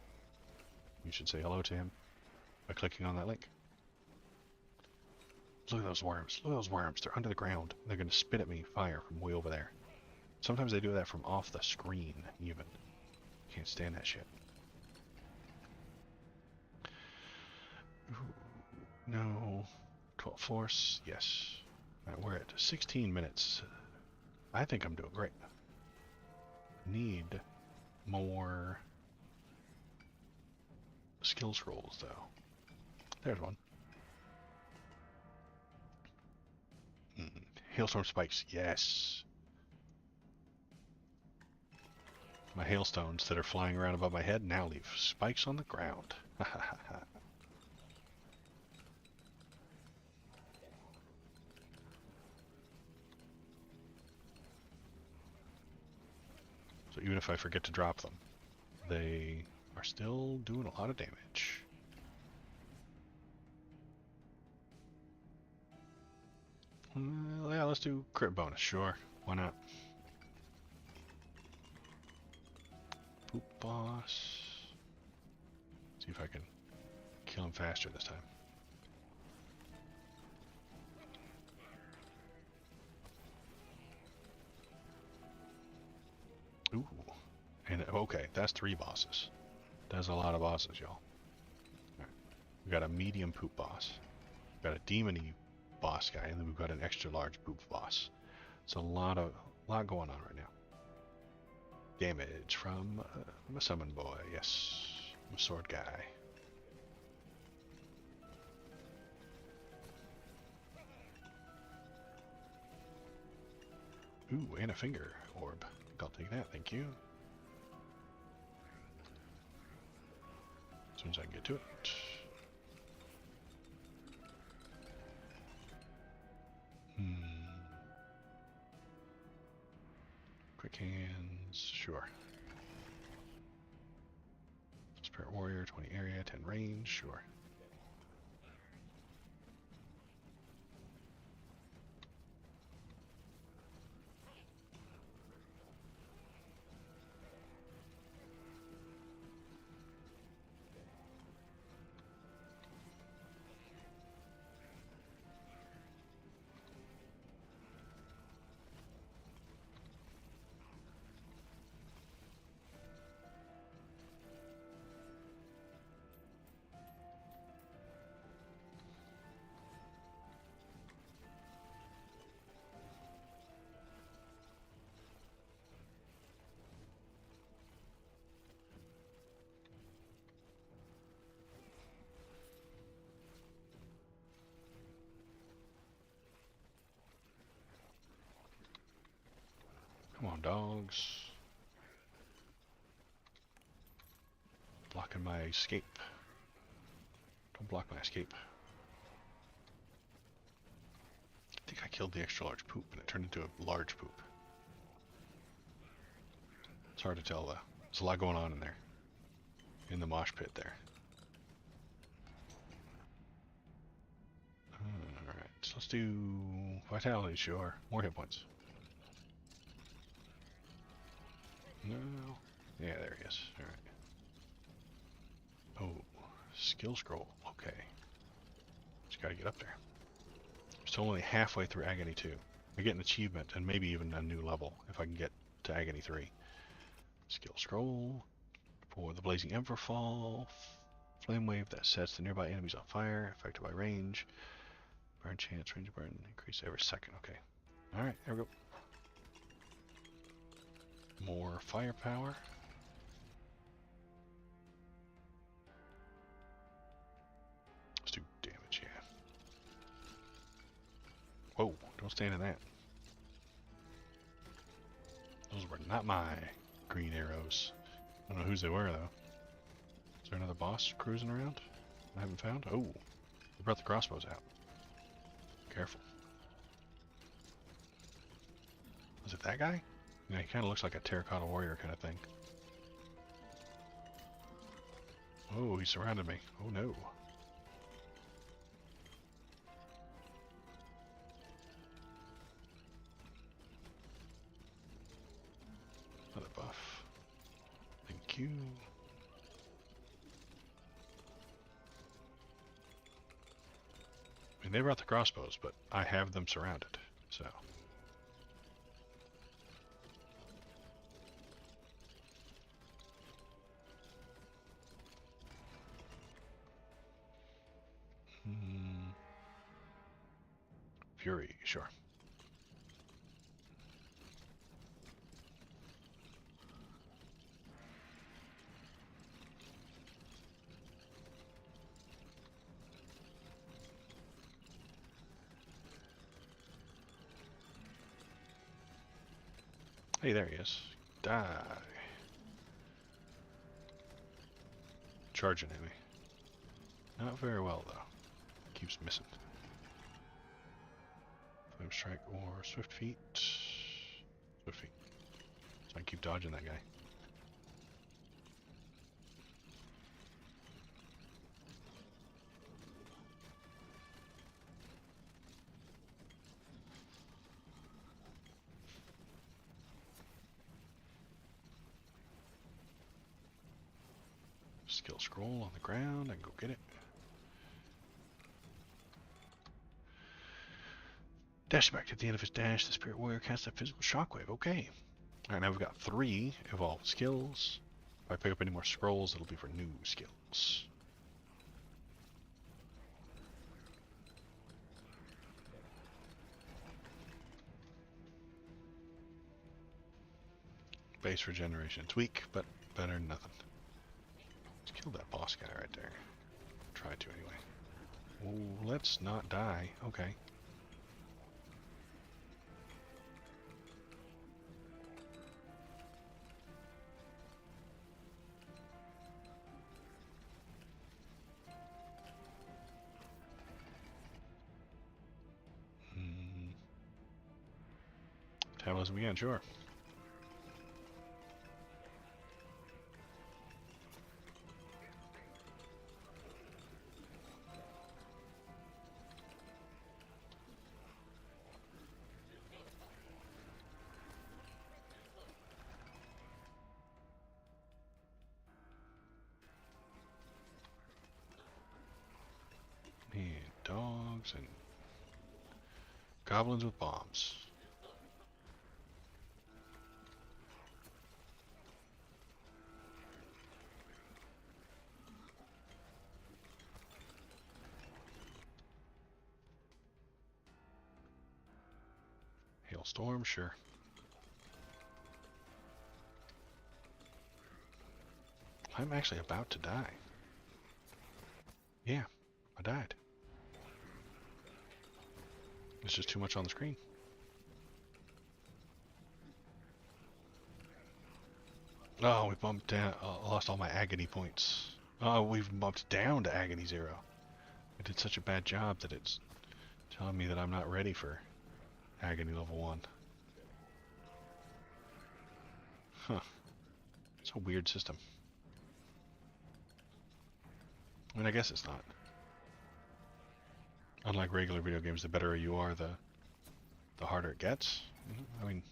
You should say hello to him by clicking on that link. Look at those worms. Look at those worms. They're under the ground. They're going to spit at me fire from way over there. Sometimes they do that from off the screen, even. Can't stand that shit. Ooh, no. 12 force. Yes. Alright, we're at 16 minutes. I think I'm doing great. Need more skill scrolls, though. There's one. Hailstorm spikes, yes. My hailstones that are flying around above my head now leave spikes on the ground. So even if I forget to drop them, they are still doing a lot of damage. Yeah, let's do crit bonus, sure. Why not? Poop boss. See if I can kill him faster this time. Ooh. And okay, that's 3 bosses. That's a lot of bosses, y'all. Right. We got a medium poop boss. We got a demony boss guy, and then we've got an extra large poop boss. It's a lot going on right now. Damage from my summon boy, yes. My sword guy. Ooh, and a finger orb. I'll take that, thank you. As soon as I can get to it. Quick hands, sure. Spirit warrior, 20 area, 10 range, sure. Come on, dogs. Blocking my escape. Don't block my escape. I think I killed the extra large poop and it turned into a large poop. It's hard to tell though. There's a lot going on in there. In the mosh pit there. Alright, so let's do vitality, sure. More hit points. No. Yeah, there he is. Alright. Oh, skill scroll. Okay. Just gotta get up there. Still only halfway through Agony 2. I get an achievement and maybe even a new level if I can get to Agony 3. Skill scroll for the Blazing Everfall. Flame wave that sets the nearby enemies on fire, affected by range. Burn chance, range of burn increase every second. Okay. Alright, there we go. More firepower. Let's do damage, yeah. Whoa, don't stand in that. Those were not my green arrows. I don't know whose they were, though. Is there another boss cruising around I haven't found? Oh, they brought the crossbows out. Careful. Was it that guy? Yeah, he kind of looks like a terracotta warrior kind of thing. Oh, he surrounded me. Oh no. Another buff. Thank you. I mean, they brought the crossbows, but I have them surrounded, so. Fury, sure. Hey, there he is. Die. Charging at me. Not very well, though. Keeps missing. Flame strike or swift feet. Swift feet. So I can keep dodging that guy. Skill scroll on the ground. I can go get it. Dash back. At the end of his dash, the Spirit Warrior casts a physical shockwave. Okay. Alright, now we've got 3 evolved skills. If I pick up any more scrolls, it'll be for new skills. Base regeneration. It's weak, but better than nothing. Let's kill that boss guy right there. Try to anyway. Oh, let's not die. Okay. Tablets again, sure. And dogs and goblins with bombs. Hailstorm, sure. I'm actually about to die. Yeah, I died. It's just too much on the screen. Oh, we bumped down. Lost all my agony points. Oh, we've bumped down to agony 0. I did such a bad job that it's telling me that I'm not ready for agony level 1. Huh. It's a weird system. I mean, I guess it's not. Unlike regular video games, the better you are, the harder it gets. I mean,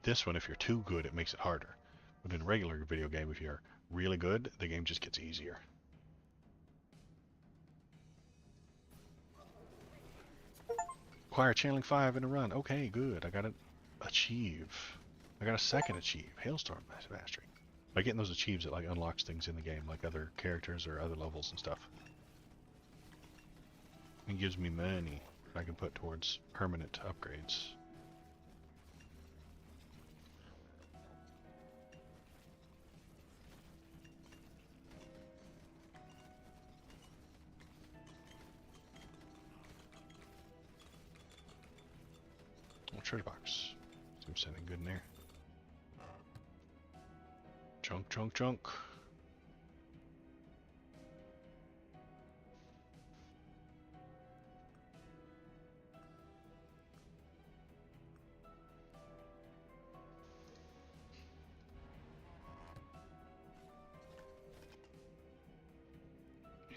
this one, if you're too good, it makes it harder. But in a regular video game, if you're really good, the game just gets easier. Acquire channeling 5 in a run. Okay, good. I got to achieve. I got a second achieve. Hailstorm Mastery. By getting those achieves, it like unlocks things in the game, like other characters or other levels and stuff. It gives me money I can put towards permanent upgrades. Oh, treasure box. Seems something good in there. Chunk, chunk, chunk.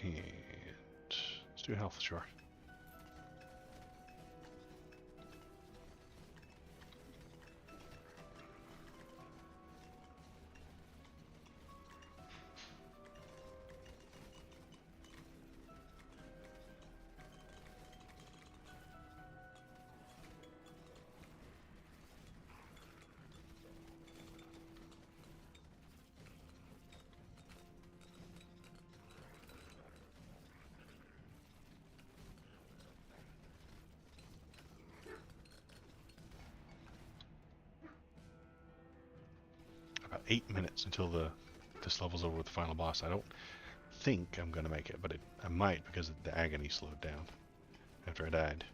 And let's do health, sure. About 8 minutes until this level's over with the final boss. I don't think I'm gonna make it, but I might because the agony slowed down after I died.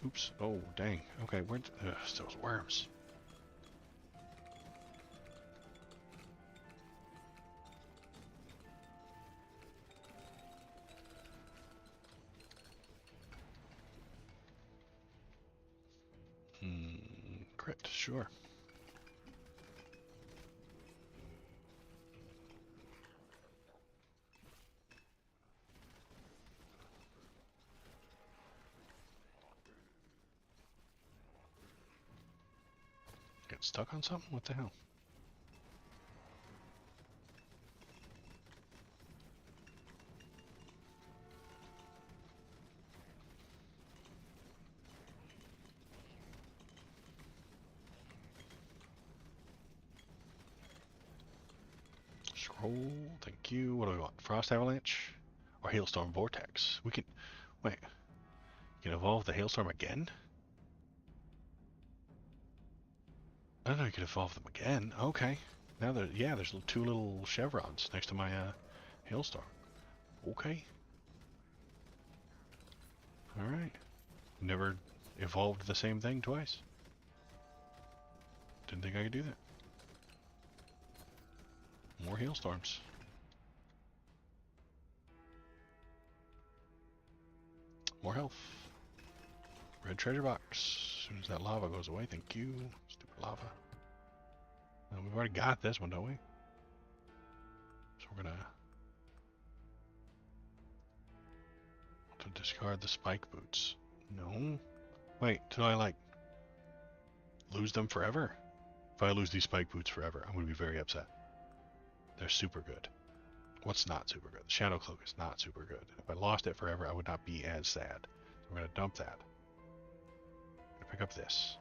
Oops. Oh, dang. Okay, where's those worms? Crit, sure. Get stuck on something? What the hell? Scroll, thank you. What do we want? Frost Avalanche? Or Hailstorm Vortex? We can... Wait. You can evolve the Hailstorm again? I didn't know you could evolve them again. Okay. Now there, yeah, there's two little chevrons next to my Hailstorm. Okay. Alright. Never evolved the same thing twice. Didn't think I could do that. More hailstorms. More health. Red treasure box. As soon as that lava goes away, thank you. Stupid lava. We've already got this one, don't we? So we're gonna to discard the spike boots. No. Wait, till I like lose them forever? If I lose these spike boots forever, I'm gonna be very upset. They're super good. What's not super good? The Shadow Cloak is not super good. If I lost it forever, I would not be as sad. So we're gonna dump that. I'm gonna pick up this.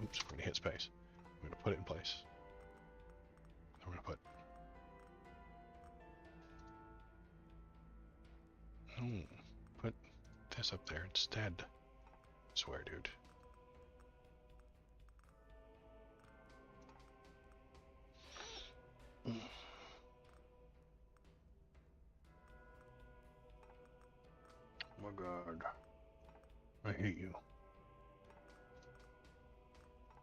Oops, we're gonna hit space. We're gonna put it in place. Then we're gonna put... put this up there instead. I swear, dude. Oh my god. I hate you.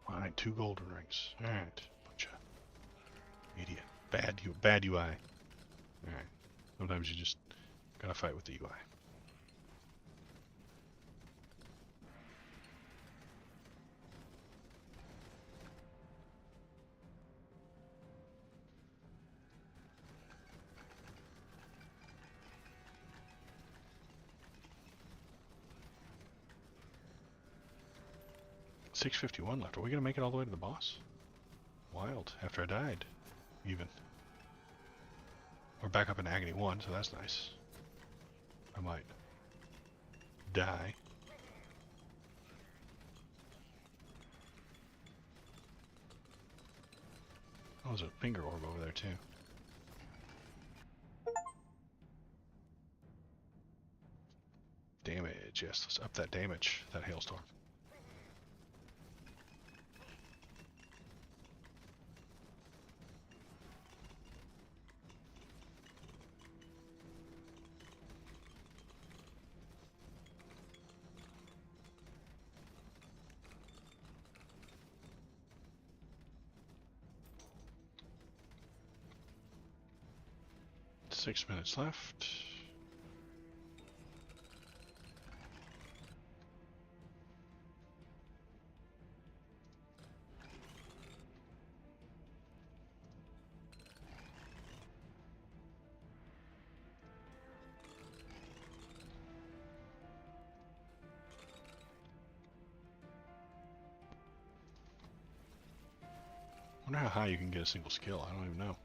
Alright, 2 golden rings. Alright. Bunch of idiot. Bad UI. Alright. Sometimes you just gotta fight with the UI. $651 left. Are we gonna make it all the way to the boss? Wild. After I died, even. We're back up in Agony 1, so that's nice. I might die. Oh, there's a finger orb over there too. Damage, yes, let's up that damage, that hailstorm. Six minutes left. I wonder how high you can get a single skill. I don't even know.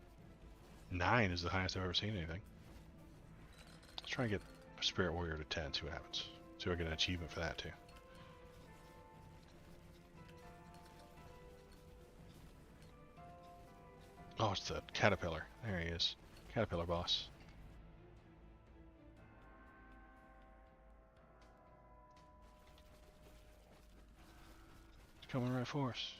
9 is the highest I've ever seen anything. Let's try and get a Spirit Warrior to 10, see what happens. See if I get an achievement for that too. Oh, it's the caterpillar. There he is. Caterpillar boss. He's coming right for us.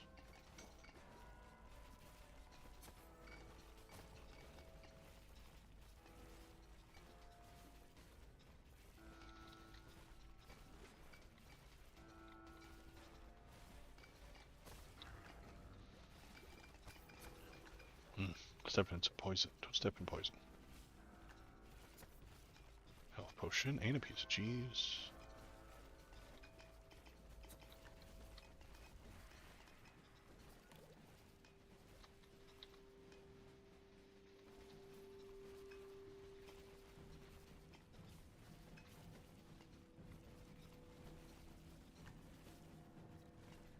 step in some poison. Don't step in poison. Health potion and a piece of cheese.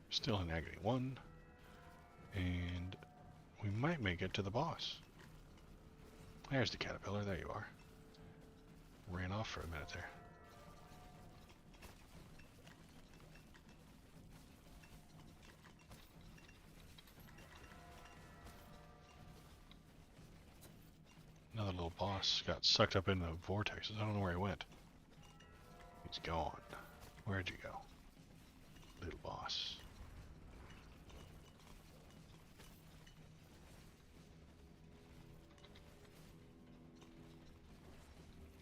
Still in agony 1. And we might make it to the boss. There's the caterpillar. There you are. Ran off for a minute there. Another little boss got sucked up into the vortexes. I don't know where he went. He's gone. Where'd you go? Little boss.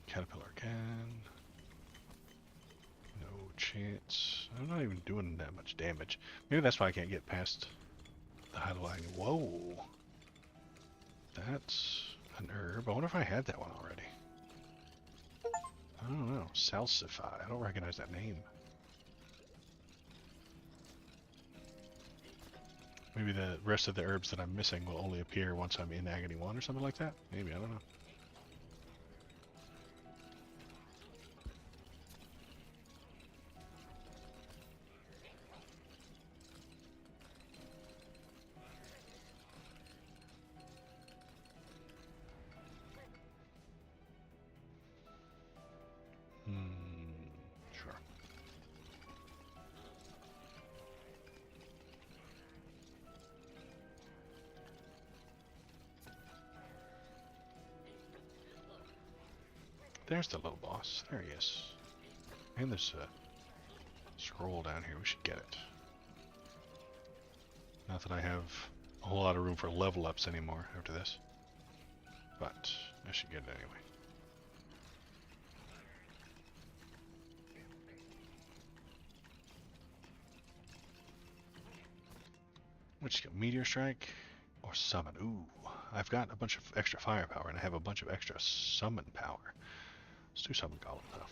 Caterpillar again. No chance. I'm not even doing that much damage. Maybe that's why I can't get past the highlight. Whoa. That's an herb. I wonder if I had that one already. I don't know. Salsify. I don't recognize that name. Maybe the rest of the herbs that I'm missing will only appear once I'm in Agony 1 or something like that? Maybe, I don't know. Sure. There's the little boss. There he is. And there's a scroll down here. We should get it. Not that I have a whole lot of room for level ups anymore after this. But I should get it anyway. Which go Meteor Strike or Summon? Ooh, I've got a bunch of extra firepower and I have a bunch of extra summon power. Let's do Summon Golem though.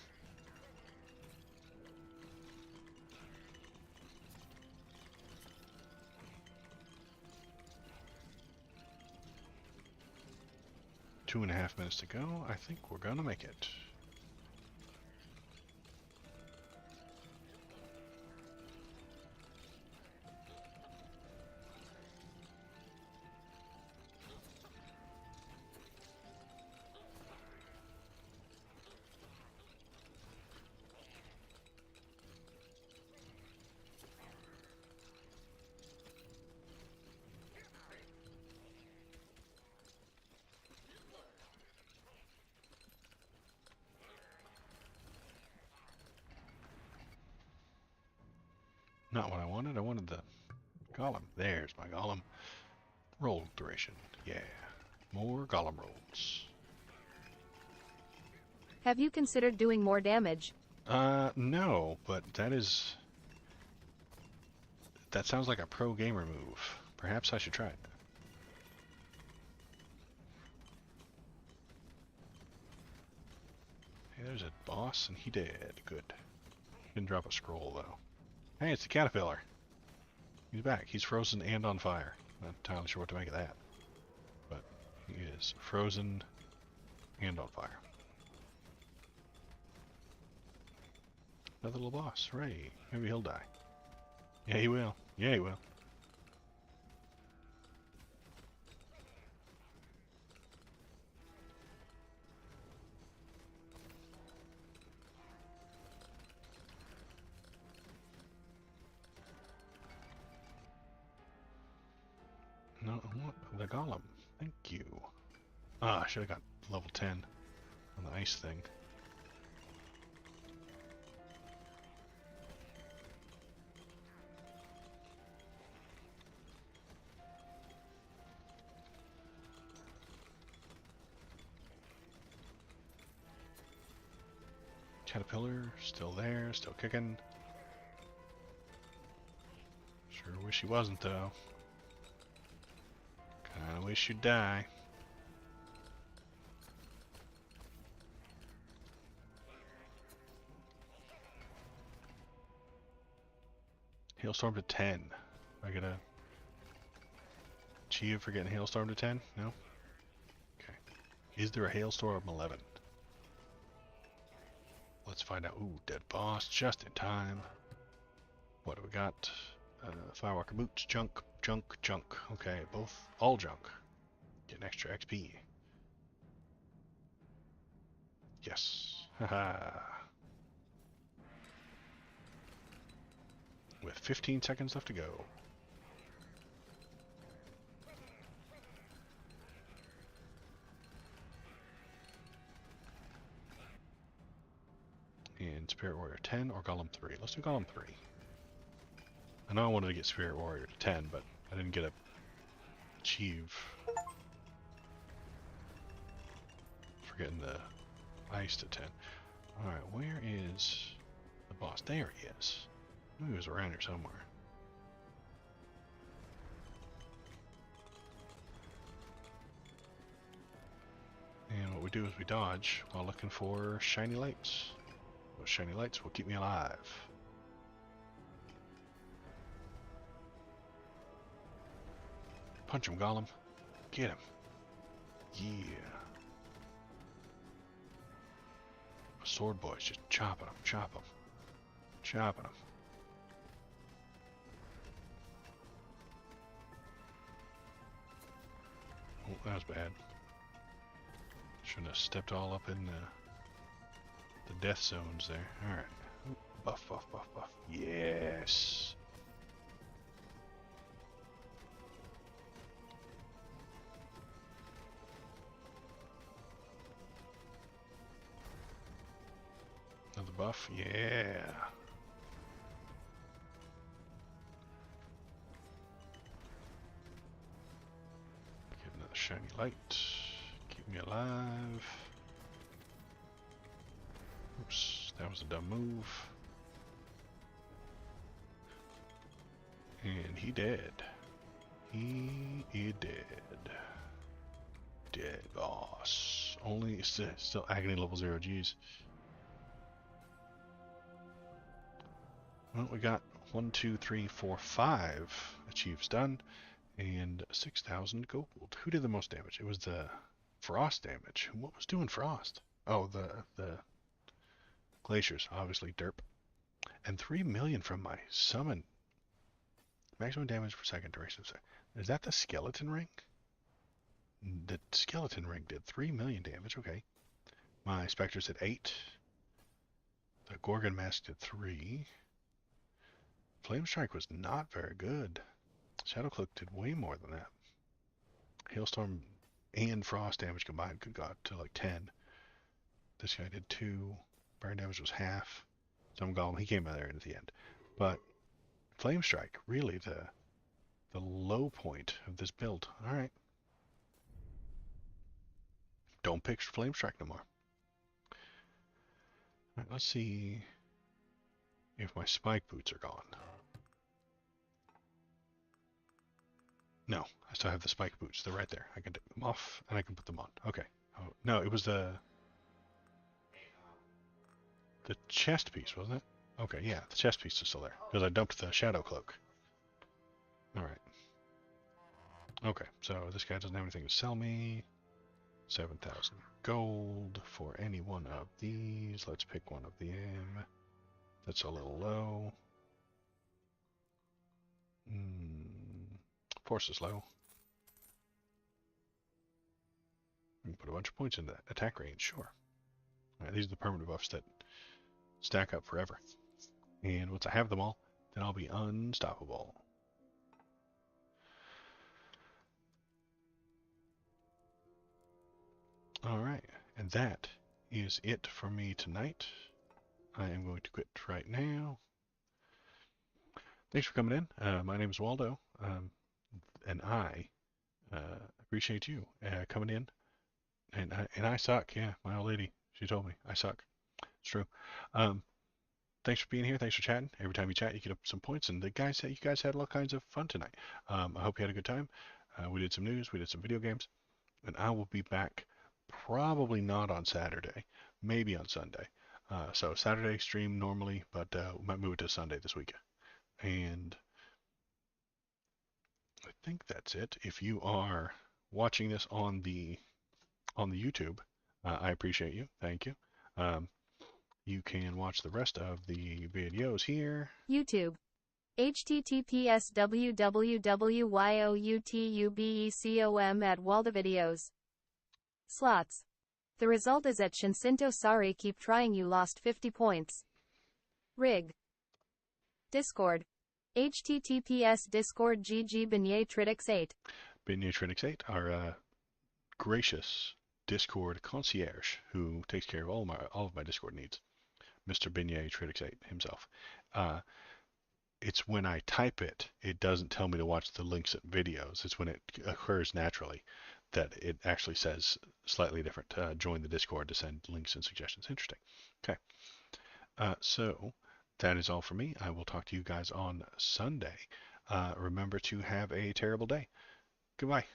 Two and a half minutes to go. I think we're gonna make it. Not what I wanted. I wanted the golem. There's my golem. Roll duration. Yeah. More golem rolls. Have you considered doing more damage? No, but that sounds like a pro gamer move. Perhaps I should try it. Hey, there's a boss and he dead. Good. Didn't drop a scroll though. Hey, it's the caterpillar. He's back. He's frozen and on fire. Not entirely sure what to make of that. But he is frozen and on fire. Another little boss. Hooray. Maybe he'll die. Yeah, he will. Yeah, he will. No, I want the golem. Thank you. Ah, I should have got level 10 on the ice thing. Caterpillar, still there, still kicking. Sure wish he wasn't though. Kinda wish you'd die. Hailstorm to 10. I gotta achieve for getting Hailstorm to 10? No? Okay. Is there a Hailstorm 11? Let's find out. Ooh, dead boss, just in time. What do we got? Firewalker boots, junk, junk, junk. Okay, both, all junk. Get an extra XP. Yes. Haha. With 15 seconds left to go. And Spirit Warrior 10 or Golem 3? Let's do Golem 3. I know I wanted to get Spirit Warrior to 10, but I didn't get a achieve for getting the ice to 10. Alright, where is the boss? There he is. I knew he was around here somewhere. And what we do is we dodge while looking for shiny lights. Those shiny lights will keep me alive. Punch him, Gollum. Get him. Yeah. Sword boy's just chopping him, chopping him, chopping him. Oh, that was bad. Shouldn't have stepped all up in the death zones there. Alright. Buff, buff, buff, buff. Yes! Another buff? Yeah! Get another shiny light. Keep me alive. Oops, that was a dumb move. And he dead. He is dead. Dead boss. Only still agony level 0. G's. Well, we got 1, 2, 3, 4, 5 achieves done, and 6,000 gold. Who did the most damage? It was the frost damage. What was doing frost? Oh, the glaciers, obviously derp. And 3 million from my summon. Maximum damage per second duration. Is that the skeleton ring? The skeleton ring did 3 million damage. Okay. My specters did 8. The Gorgon mask did 3. Flame Strike was not very good. Shadow Cloak did way more than that. Hailstorm and Frost damage combined could got to like 10. This guy did 2. Burn damage was half. Some Golem, he came out there at the end. But Flame Strike, really the low point of this build. Alright. Don't pick Flame Strike no more. Alright, let's see if my spike boots are gone. No, I still have the spike boots. They're right there. I can take them off and I can put them on. Okay. Oh, no, it was the chest piece, wasn't it? Okay, yeah, the chest piece is still there because I dumped the shadow cloak. All right. Okay, so this guy doesn't have anything to sell me. 7,000 gold for any one of these. Let's pick one of them. That's a little low. Force is low. We can put a bunch of points into that. Attack range, sure. Alright, these are the permanent buffs that stack up forever. And once I have them all, then I'll be unstoppable. Alright, and that is it for me tonight. I am going to quit right now. Thanks for coming in. My name is Waldo, and I appreciate you coming in. And I suck. Yeah, my old lady, she told me I suck. It's true. Thanks for being here. Thanks for chatting. Every time you chat, you get up some points. And the guys said you guys had all kinds of fun tonight. I hope you had a good time. We did some news. We did some video games. And I will be back probably not on Saturday, maybe on Sunday. So Saturday stream normally, but we might move it to Sunday this week. And I think that's it. If you are watching this on the YouTube, I appreciate you. Thank you. You can watch the rest of the videos here. YouTube. https www.youtubecom at waldovideos. Slots. The result is at Shinsinto. Sorry, keep trying, you lost 50 points. Rig. Discord. https discord gg Beignet 8. Beignet 8, our gracious Discord concierge who takes care of all of my Discord needs. Mr. Beignet 8 himself. It's when I type it, it doesn't tell me to watch the links at videos. It's when it occurs naturally that it actually says slightly different. Join the Discord to send links and suggestions. Interesting. Okay. So that is all for me. I will talk to you guys on Sunday. Remember to have a terrible day. Goodbye.